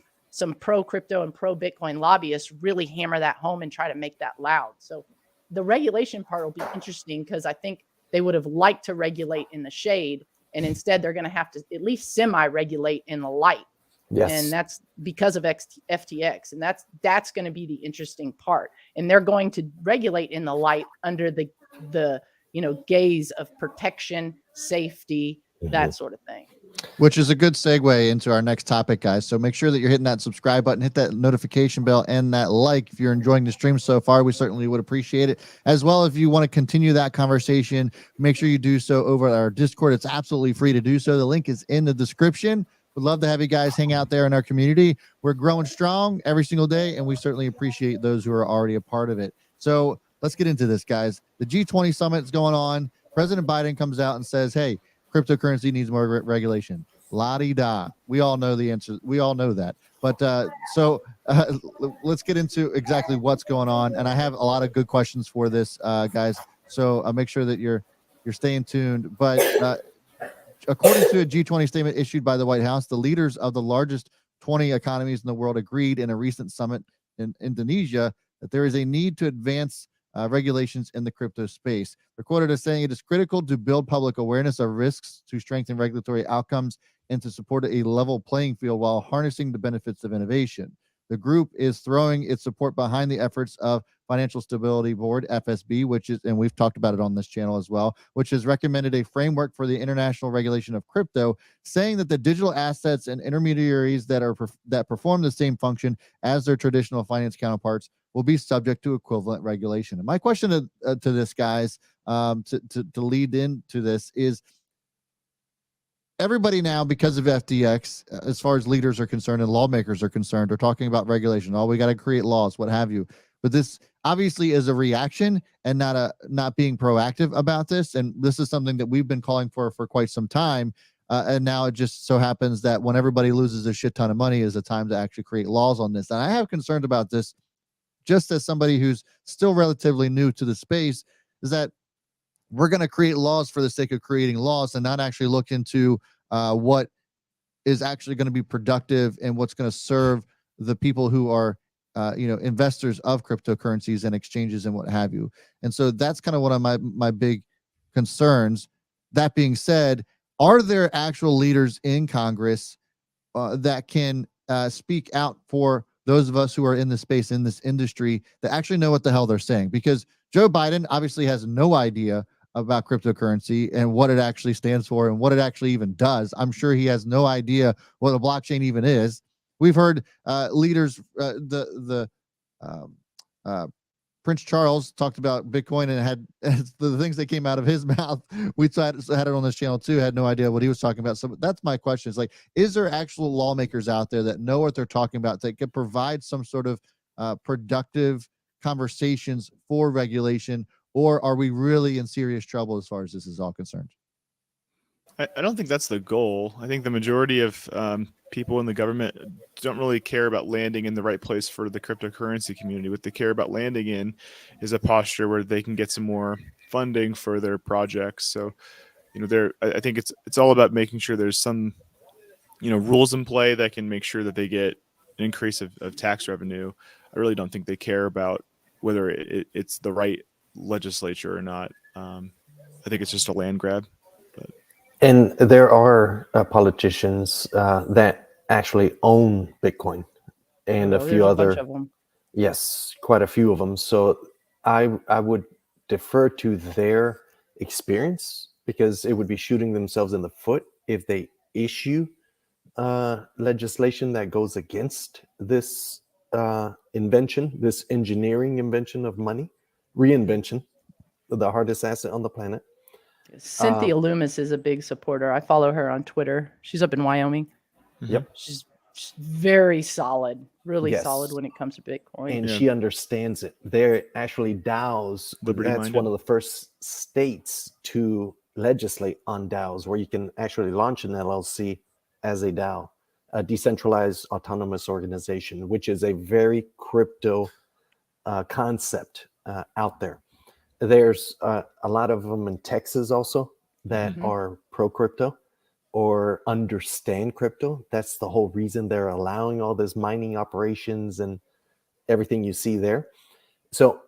pro crypto and pro Bitcoin lobbyists really hammer that home and try to make that loud. So the regulation part will be interesting, because I think they would have liked to regulate in the shade, and instead they're going to have to at least semi-regulate in the light. Yes. And that's because of FTX. And that's going to be the interesting part. And they're going to regulate in the light under the gaze of protection, safety, that sort of thing. Which is a good segue into our next topic, guys. So make sure that you're hitting that subscribe button, hit that notification bell, and that like if you're enjoying the stream so far. We certainly would appreciate it. As well, if you want to continue that conversation, make sure you do so over our Discord. It's absolutely free to do so. The link is in the description. Would love to have you guys hang out there in our community. We're growing strong every single day, and we certainly appreciate those who are already a part of it. So let's get into this, guys. The G20 summit is going on. President Biden comes out and says, hey, cryptocurrency needs more regulation. La-di-da. We all know the answer. We all know that. But let's get into exactly what's going on. And I have a lot of good questions for this, guys. So make sure that you're staying tuned. But according to a G20 statement issued by the White House, the leaders of the largest 20 economies in the world agreed in a recent summit in Indonesia that there is a need to advance regulations in the crypto space. They're quoted as saying it is critical to build public awareness of risks, to strengthen regulatory outcomes, and to support a level playing field while harnessing the benefits of innovation. The group is throwing its support behind the efforts of Financial Stability Board, FSB, which is, and we've talked about it on this channel as well, which has recommended a framework for the international regulation of crypto, saying that the digital assets and intermediaries that perform the same function as their traditional finance counterparts will be subject to equivalent regulation. And my question to this, guys, to lead into this is, everybody now, because of FTX, as far as leaders are concerned and lawmakers are concerned, are talking about regulation. Oh, we got to create laws, what have you. But this obviously is a reaction and not being proactive about this. And this is something that we've been calling for quite some time. And now it just so happens that when everybody loses a shit ton of money is the time to actually create laws on this. And I have concerns about this, just as somebody who's still relatively new to the space, is that we're going to create laws for the sake of creating laws and not actually look into what is actually going to be productive and what's going to serve the people who are, investors of cryptocurrencies and exchanges and what have you. And so that's kind of one of my big concerns. That being said, are there actual leaders in Congress that can speak out for those of us who are in the space, in this industry, that actually know what the hell they're saying? Because Joe Biden obviously has no idea about cryptocurrency and what it actually stands for and what it actually even does. I'm sure he has no idea what a blockchain even is. We've heard leaders, Prince Charles talked about Bitcoin and had the things that came out of his mouth. We had it on this channel too, had no idea what he was talking about. So that's my question, is like, is there actual lawmakers out there that know what they're talking about, that could provide some sort of productive conversations for regulation? Or are we really in serious trouble as far as this is all concerned? I don't think that's the goal. I think the majority of people in the government don't really care about landing in the right place for the cryptocurrency community. What they care about landing in is a posture where they can get some more funding for their projects. So, I think it's all about making sure there's some, rules in play that can make sure that they get an increase of tax revenue. I really don't think they care about whether it's the right legislature or not. I think it's just a land grab. And there are politicians that actually own Bitcoin, and a few other. Bunch of them. Yes, quite a few of them. So I would defer to their experience, because it would be shooting themselves in the foot if they issue legislation that goes against this invention, this engineering invention of money, reinvention, the hardest asset on the planet. Cynthia Loomis is a big supporter. I follow her on Twitter. She's up in Wyoming. Yep. She's very solid, really Yes. solid when it comes to Bitcoin. And she understands it. They're actually DAOs. That's one of the first states to legislate on DAOs, where you can actually launch an LLC as a DAO, a decentralized autonomous organization, which is a very crypto concept out there. There's a lot of them in Texas also that are pro crypto or understand crypto. That's the whole reason they're allowing all this mining operations and everything you see there. So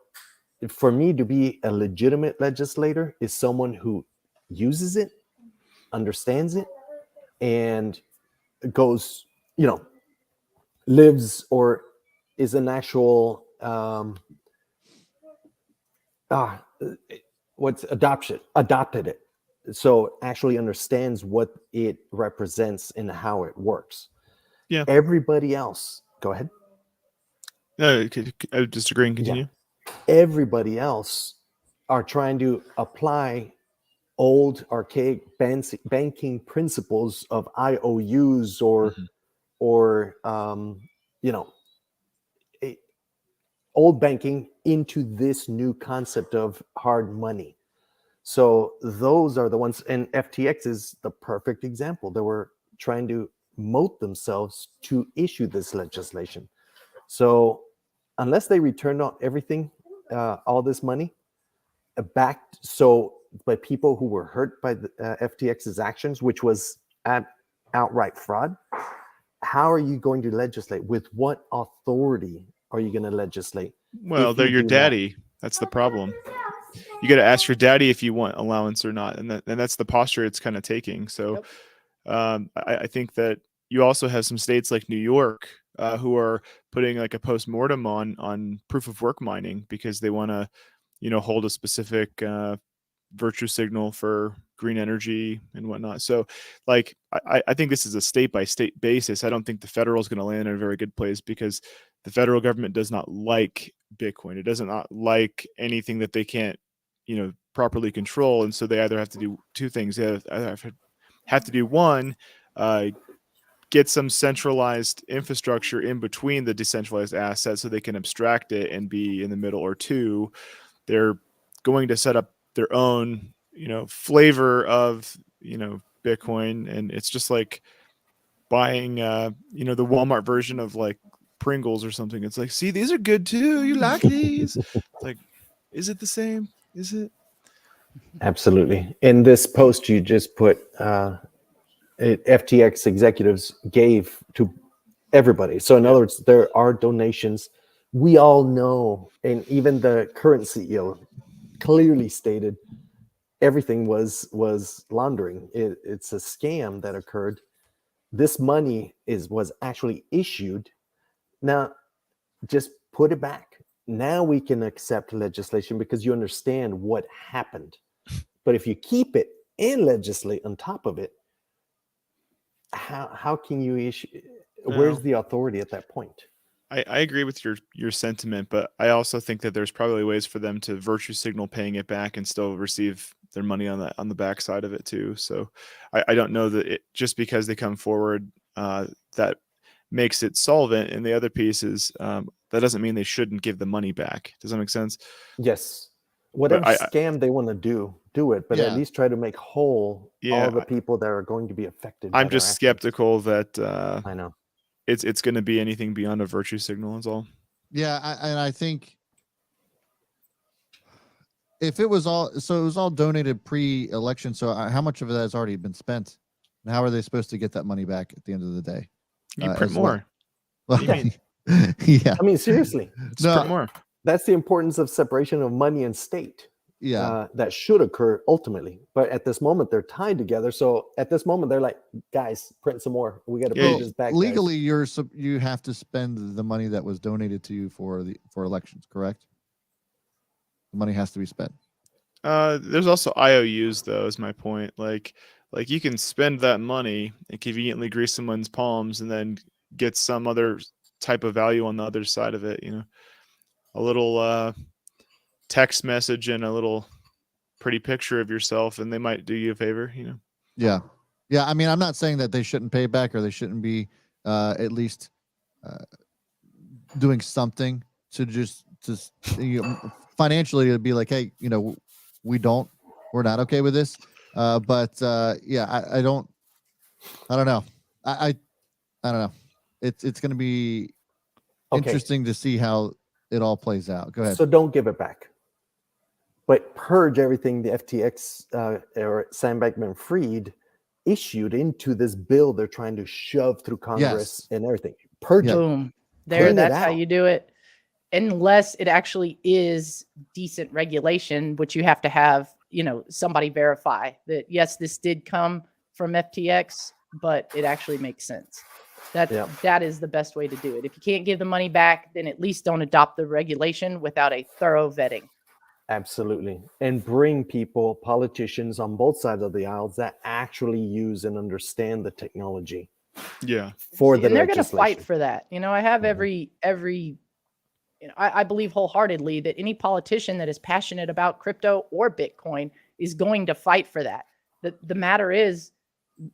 for me to be a legitimate legislator is someone who uses it, understands it, and goes, lives or is an actual adopted it, so actually understands what it represents and how it works. Yeah. Everybody else, go ahead. No, I disagree and continue. Yeah. Everybody else are trying to apply old archaic banking principles of IOUs or old banking into this new concept of hard money. So those are the ones, and FTX is the perfect example. They were trying to moat themselves to issue this legislation. So unless they return on everything, all this money back, so by people who were hurt by the FTX's actions, which was outright fraud, how are you going to legislate? With what authority are you going to legislate? Well, if they're you your do not. daddy. That's the problem. You got to ask your daddy if you want allowance or not, and that's the posture it's kind of taking. So, I think that you also have some states like New York who are putting like a post-mortem on proof of work mining because they want to, hold a specific virtue signal for green energy and whatnot. So, like, I think this is a state by state basis. I don't think the federal is going to land in a very good place because the federal government does not like Bitcoin. It does not like anything that they can't, properly control. And so they either have to do two things. They either have to do one, get some centralized infrastructure in between the decentralized assets so they can abstract it and be in the middle, or two, they're going to set up their own, flavor of, Bitcoin. And it's just like buying, the Walmart version of like Pringles or something. It's like, see, these are good too. You like these? It's like, is it the same? Is it? Absolutely. In this post you just put, FTX executives gave to everybody. So in other words, there are donations. We all know, and even the current CEO clearly stated everything was laundering. It's a scam that occurred. This money was actually issued. Now, just put it back. Now we can accept legislation because you understand what happened. But if you keep it and legislate on top of it, how can you issue? Where's the authority at that point? I agree with your sentiment, but I also think that there's probably ways for them to virtue signal paying it back and still receive their money on the back side of it too. So I don't know that just because they come forward that makes it solvent. And the other piece is that doesn't mean they shouldn't give the money back. Does that make sense? Yes. Whatever scam they want to do it, but at least try to make whole all the people that are going to be affected. I'm just skeptical that I know it's going to be anything beyond a virtue signal is all. Yeah, and I think if it was all donated pre-election, so how much of that has already been spent, and how are they supposed to get that money back at the end of the day? You print more. Well, yeah. I mean, seriously, print more. That's the importance of separation of money and state. Yeah, that should occur ultimately, but at this moment they're tied together. So at this moment they're like, guys, print some more. We got to pay this back. Legally, you have to spend the money that was donated to you for elections, correct? The money has to be spent. There's also IOUs though, is my point. Like you can spend that money and conveniently grease someone's palms and then get some other type of value on the other side of it. A little text message and a little pretty picture of yourself, and they might do you a favor. Yeah. I mean, I'm not saying that they shouldn't pay back or they shouldn't be at least doing something to just financially to be like, hey, we're not okay with this. But I don't know. I don't know. It's going to be interesting to see how it all plays out. Go ahead. So don't give it back, but purge everything the FTX or Sam Bankman-Fried issued into this bill they're trying to shove through Congress and everything. Purge it. Boom. That's how you do it. Unless it actually is decent regulation, which you have to have, somebody verify that, yes, this did come from FTX, but it actually makes sense. That is the best way to do it. If you can't give the money back, then at least don't adopt the regulation without a thorough vetting. Absolutely. And bring politicians on both sides of the aisles that actually use and understand the technology. Yeah. And they're going to fight for that. I have I believe wholeheartedly that any politician that is passionate about crypto or Bitcoin is going to fight for that. The matter is,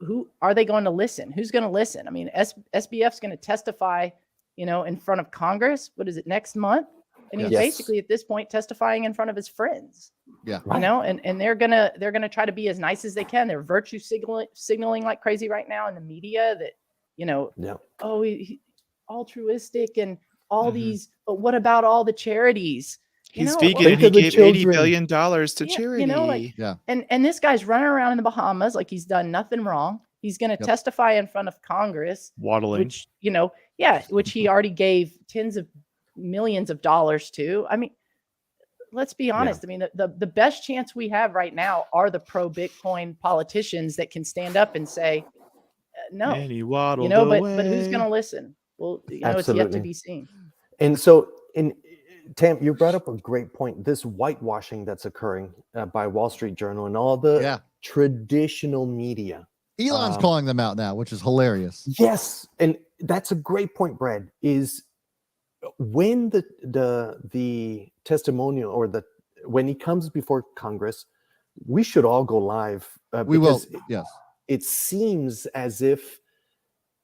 who are they going to listen? Who's going to listen? I mean, SBF's going to testify, in front of Congress. What is it, next month? And he's basically at this point testifying in front of his friends. Yeah. And they're gonna try to be as nice as they can. They're virtue signaling like crazy right now in the media that, oh, he's altruistic and all these, but what about all the charities? He's vegan and he gave $80 billion to charity. And this guy's running around in the Bahamas like he's done nothing wrong. He's going to testify in front of Congress, waddling, which he already gave tens of millions of dollars to. I mean, let's be honest. I mean, the best chance we have right now are the pro Bitcoin politicians that can stand up and say, no, And he waddled but who's going to listen? Well, it's yet to Absolutely. be seen. And so, Tam, you brought up a great point. This whitewashing that's occurring by Wall Street Journal and all the traditional media. Elon's calling them out now, which is hilarious. Yes, and that's a great point, Brad. Is when the testimonial or when he comes before Congress, we should all go live. We will. Yes. It seems as if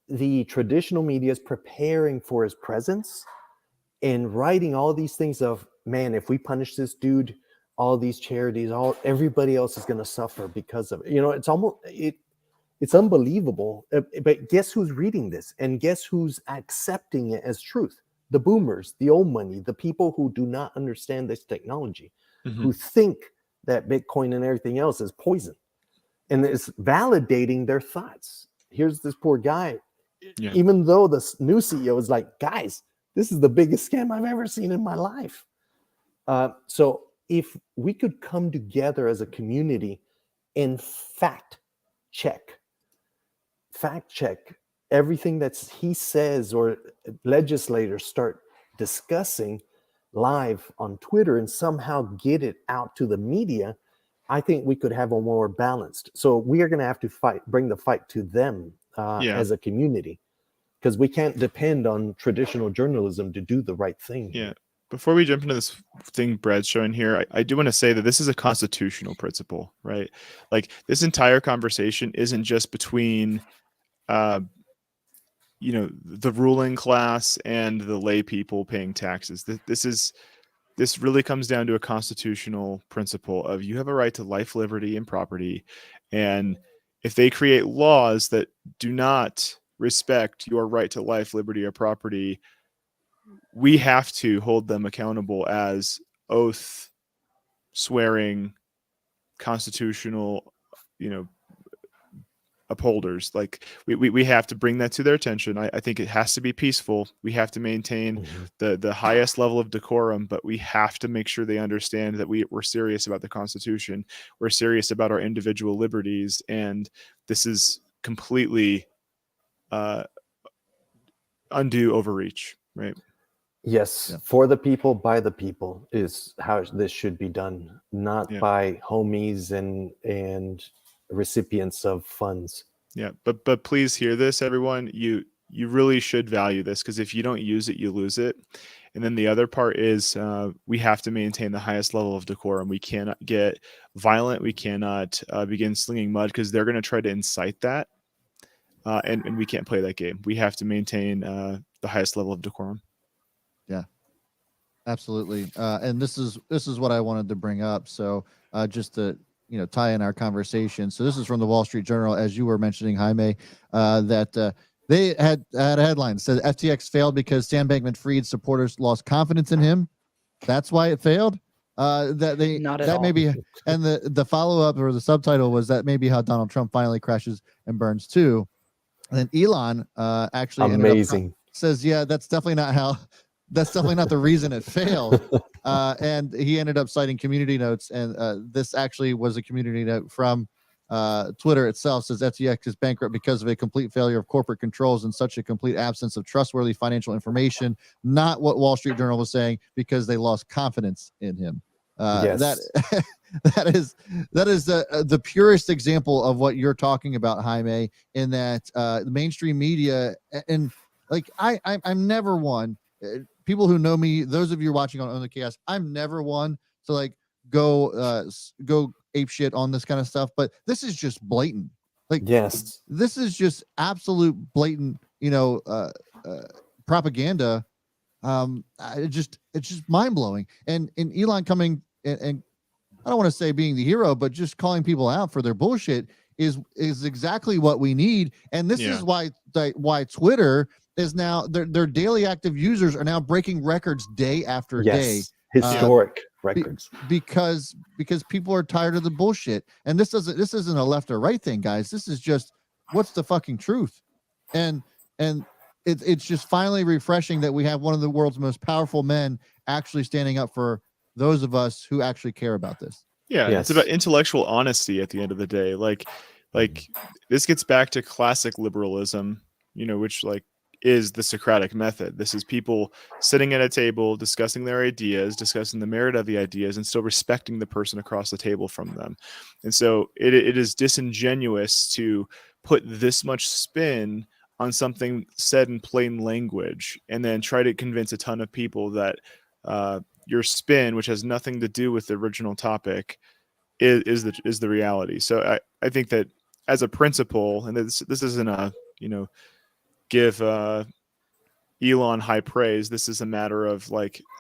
the traditional media is preparing for his presence and writing all these things of, man, if we punish this dude, all these charities, everybody else is going to suffer because of it. It's almost it's unbelievable. But guess who's reading this, and guess who's accepting it as truth? The boomers, the old money, the people who do not understand this technology, who think that Bitcoin and everything else is poison, and it's validating their thoughts. Here's this poor guy, even though the new CEO is like, guys, this is the biggest scam I've ever seen in my life. So if we could come together as a community and fact check everything that he says, or legislators start discussing live on Twitter and somehow get it out to the media, I think we could have a more balanced. So we are going to have to bring the fight to them as a community, because we can't depend on traditional journalism to do the right thing. Yeah. Before we jump into this thing Brad's showing here, I do want to say that this is a constitutional principle, right? Like, this entire conversation isn't just between the ruling class and the lay people paying taxes. This really comes down to a constitutional principle of, you have a right to life, liberty, and property. And if they create laws that do not respect your right to life, liberty, or property, we have to hold them accountable as oath swearing constitutional, upholders. Like, we have to bring that to their attention. I think it has to be peaceful. We have to maintain the highest level of decorum, but we have to make sure they understand that we're serious about the Constitution. We're serious about our individual liberties, and this is completely undue overreach, right? Yes, for the people, by the people is how this should be done, not by homies and recipients of funds. Yeah, but please hear this, everyone. You really should value this, because if you don't use it, you lose it. And then the other part is we have to maintain the highest level of decorum. We cannot get violent. We cannot begin slinging mud, because they're going to try to incite that. And we can't play that game. We have to maintain the highest level of decorum. Yeah, absolutely. And this is what I wanted to bring up. So just to tie in our conversation. So this is from the Wall Street Journal, as you were mentioning, Jaime, that they had a headline that said FTX failed because Sam Bankman-Fried supporters lost confidence in him. That's why it failed. Maybe, and the follow up or the subtitle was that maybe how Donald Trump finally crashes and burns too. And then Elon actually amazing says, yeah, that's definitely not the reason it failed. And he ended up citing community notes. And this actually was a community note from Twitter itself. Says FTX is bankrupt because of a complete failure of corporate controls and such a complete absence of trustworthy financial information. Not what Wall Street Journal was saying, because they lost confidence in him. Yes. That is the purest example of what you're talking about, Jaime, in that the mainstream media, and like I'm never one. People who know me, those of you watching on Own the Chaos, I'm never one to like go ape shit on this kind of stuff, but this is just blatant. Like, yes, this is just absolute blatant, propaganda. It's just mind blowing. And Elon coming and I don't want to say being the hero, but just calling people out for their bullshit is exactly what we need. And this is why Twitter is now their daily active users are now breaking records day after day. Historic records. Because people are tired of the bullshit. And this isn't a left or right thing, guys. This is just what's the fucking truth. And it's just finally refreshing that we have one of the world's most powerful men actually standing up for those of us who actually care about this. Yeah, Yes. it's about intellectual honesty at the end of the day. Like this gets back to classic liberalism, which is the Socratic method. This is people sitting at a table, discussing their ideas, discussing the merit of the ideas, and still respecting the person across the table from them. And so it is disingenuous to put this much spin on something said in plain language and then try to convince a ton of people that your spin, which has nothing to do with the original topic, is the reality. So I think that as a principle, and this isn't a give Elon high praise. This is a matter of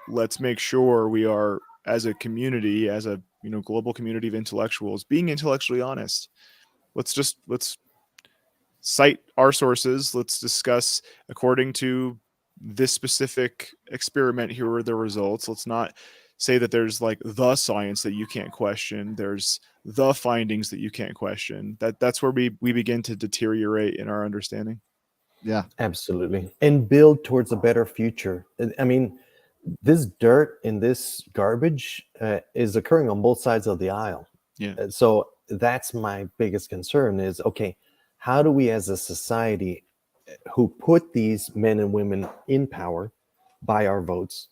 let's make sure we are, as a community, as a global community of intellectuals, being intellectually honest. Let's cite our sources. Let's discuss according to this specific experiment. Here are the results. Let's not say that there's the science that you can't question. There's the findings that you can't question. That's where we begin to deteriorate in our understanding. Yeah, absolutely. And build towards a better future. I mean, this dirt and this garbage is occurring on both sides of the aisle. Yeah. So that's my biggest concern is, okay, how do we as a society who put these men and women in power by our votes,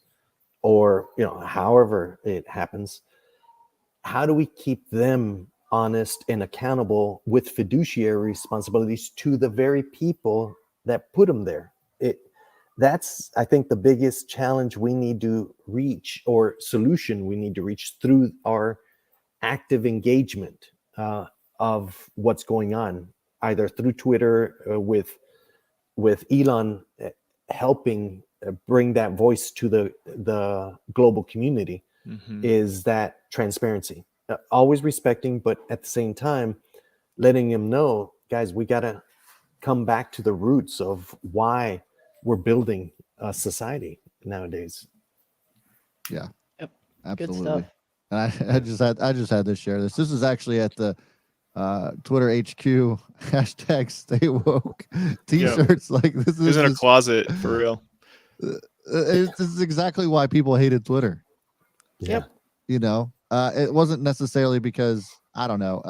or however it happens, how do we keep them honest and accountable with fiduciary responsibilities to the very people that put them there? That's, I think, the biggest challenge we need to reach, or solution we need to reach, through our active engagement of what's going on, either through Twitter with Elon helping bring that voice to the global community. Is that transparency, always respecting, but at the same time letting them know, guys, we got to come back to the roots of why we're building a society nowadays. Yeah. Yep. Absolutely. Good stuff. And I just had to share this. This is actually at the Twitter HQ hashtag Stay Woke t-shirts. Yep. This is in a closet for real. This is exactly why people hated Twitter. Yep. It wasn't necessarily because, I don't know,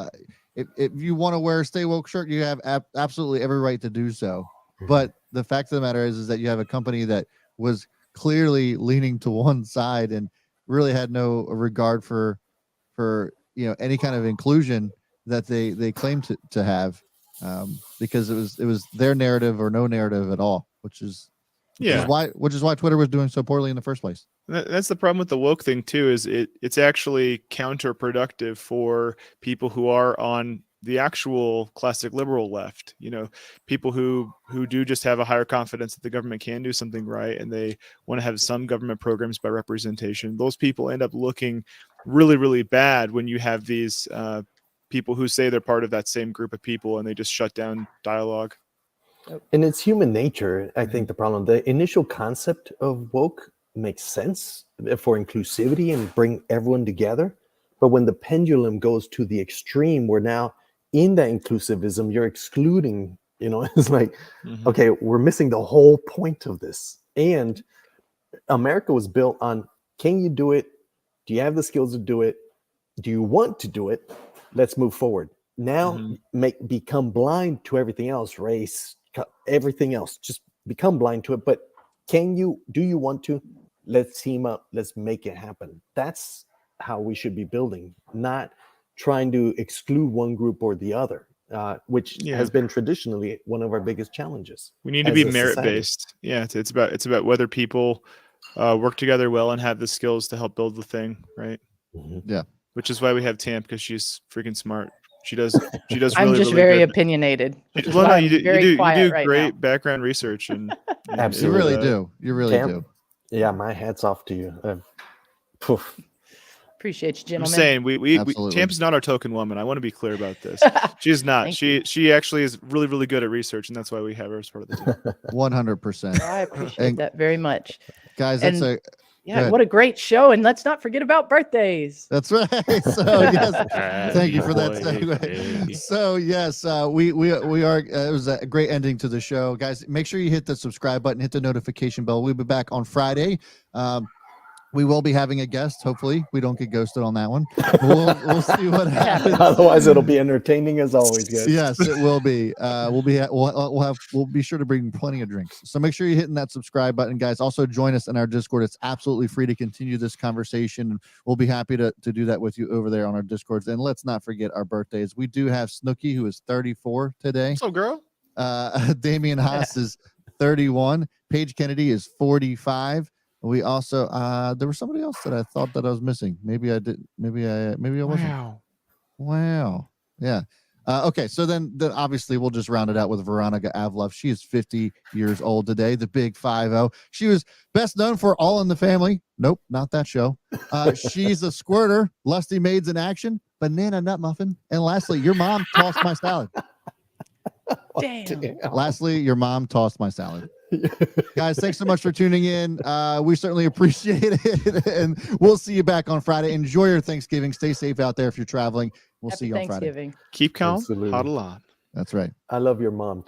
if you want to wear a Stay Woke shirt, you have absolutely every right to do so. But the fact of the matter is that you have a company that was clearly leaning to one side and really had no regard for any kind of inclusion that they claim to have, because it was their narrative or no narrative at all, which is why Twitter was doing so poorly in the first place. That's the problem with the woke thing too, is it's actually counterproductive for people who are on the actual classic liberal left, people who do just have a higher confidence that the government can do something right, and they want to have some government programs by representation. Those people end up looking really, really bad when you have these people who say they're part of that same group of people and they just shut down dialogue. And it's human nature. I think the problem, the initial concept of woke makes sense for inclusivity and bring everyone together. But when the pendulum goes to the extreme, where now in that inclusivism, you're excluding, it's like, okay, we're missing the whole point of this. And America was built on, can you do it? Do you have the skills to do it? Do you want to do it? Let's move forward. Now become blind to everything else, race, everything else. Just become blind to it. But do you want to? Let's team up. Let's make it happen. That's how we should be building, not trying to exclude one group or the other, which has been traditionally one of our biggest challenges. We need to be merit-based. Yeah, it's about whether people work together well and have the skills to help build the thing, right? Yeah. Which is why we have Tamp, because she's freaking smart. She does really, I'm just really very good. opinionated. Well, no, you do right great now. background research, and Absolutely. You really do. You really Tamp, do. Yeah, my hat's off to you. Appreciate you, I'm gentlemen. saying we Absolutely. Tamp's not our token woman. I want to be clear about this. She's not. She actually is really, really good at research, and that's why we have her as part of the team. 100%. I appreciate that very much. Guys, Yeah, Good. what a great show. And let's not forget about birthdays. That's right. So yes, thank you for that segue. So yes, we are. It was a great ending to the show, guys. Make sure you hit the subscribe button, hit the notification bell. We'll be back on Friday. We will be having a guest. Hopefully, we don't get ghosted on that one. We'll see what happens. Otherwise, it'll be entertaining as always, guys. Yes, it will be. We'll be sure to bring plenty of drinks. So make sure you're hitting that subscribe button, guys. Also join us in our Discord. It's absolutely free to continue this conversation, and we'll be happy to do that with you over there on our Discords. And let's not forget our birthdays. We do have Snooki, who is 34 today. What's up, girl? Damian Haas is 31. Paige Kennedy is 45. We also there was somebody else that I thought that I was missing. Maybe I did. Maybe I wasn't. Wow. Yeah. Okay. So then obviously we'll just round it out with Veronica Avlov. She is 50 years old today. The big 50. She was best known for All in the Family. Nope, not that show. She's a squirter. Lusty Maids in Action. Banana Nut Muffin. And lastly, your mom tossed my salad. Damn. Lastly, your mom tossed my salad. Guys, thanks so much for tuning in. We certainly appreciate it. And we'll see you back on Friday. Enjoy your Thanksgiving. Stay safe out there if you're traveling. We'll see you on Friday. Thanksgiving. Keep calm, Absolutely. huddle on. That's right. I love your mom too.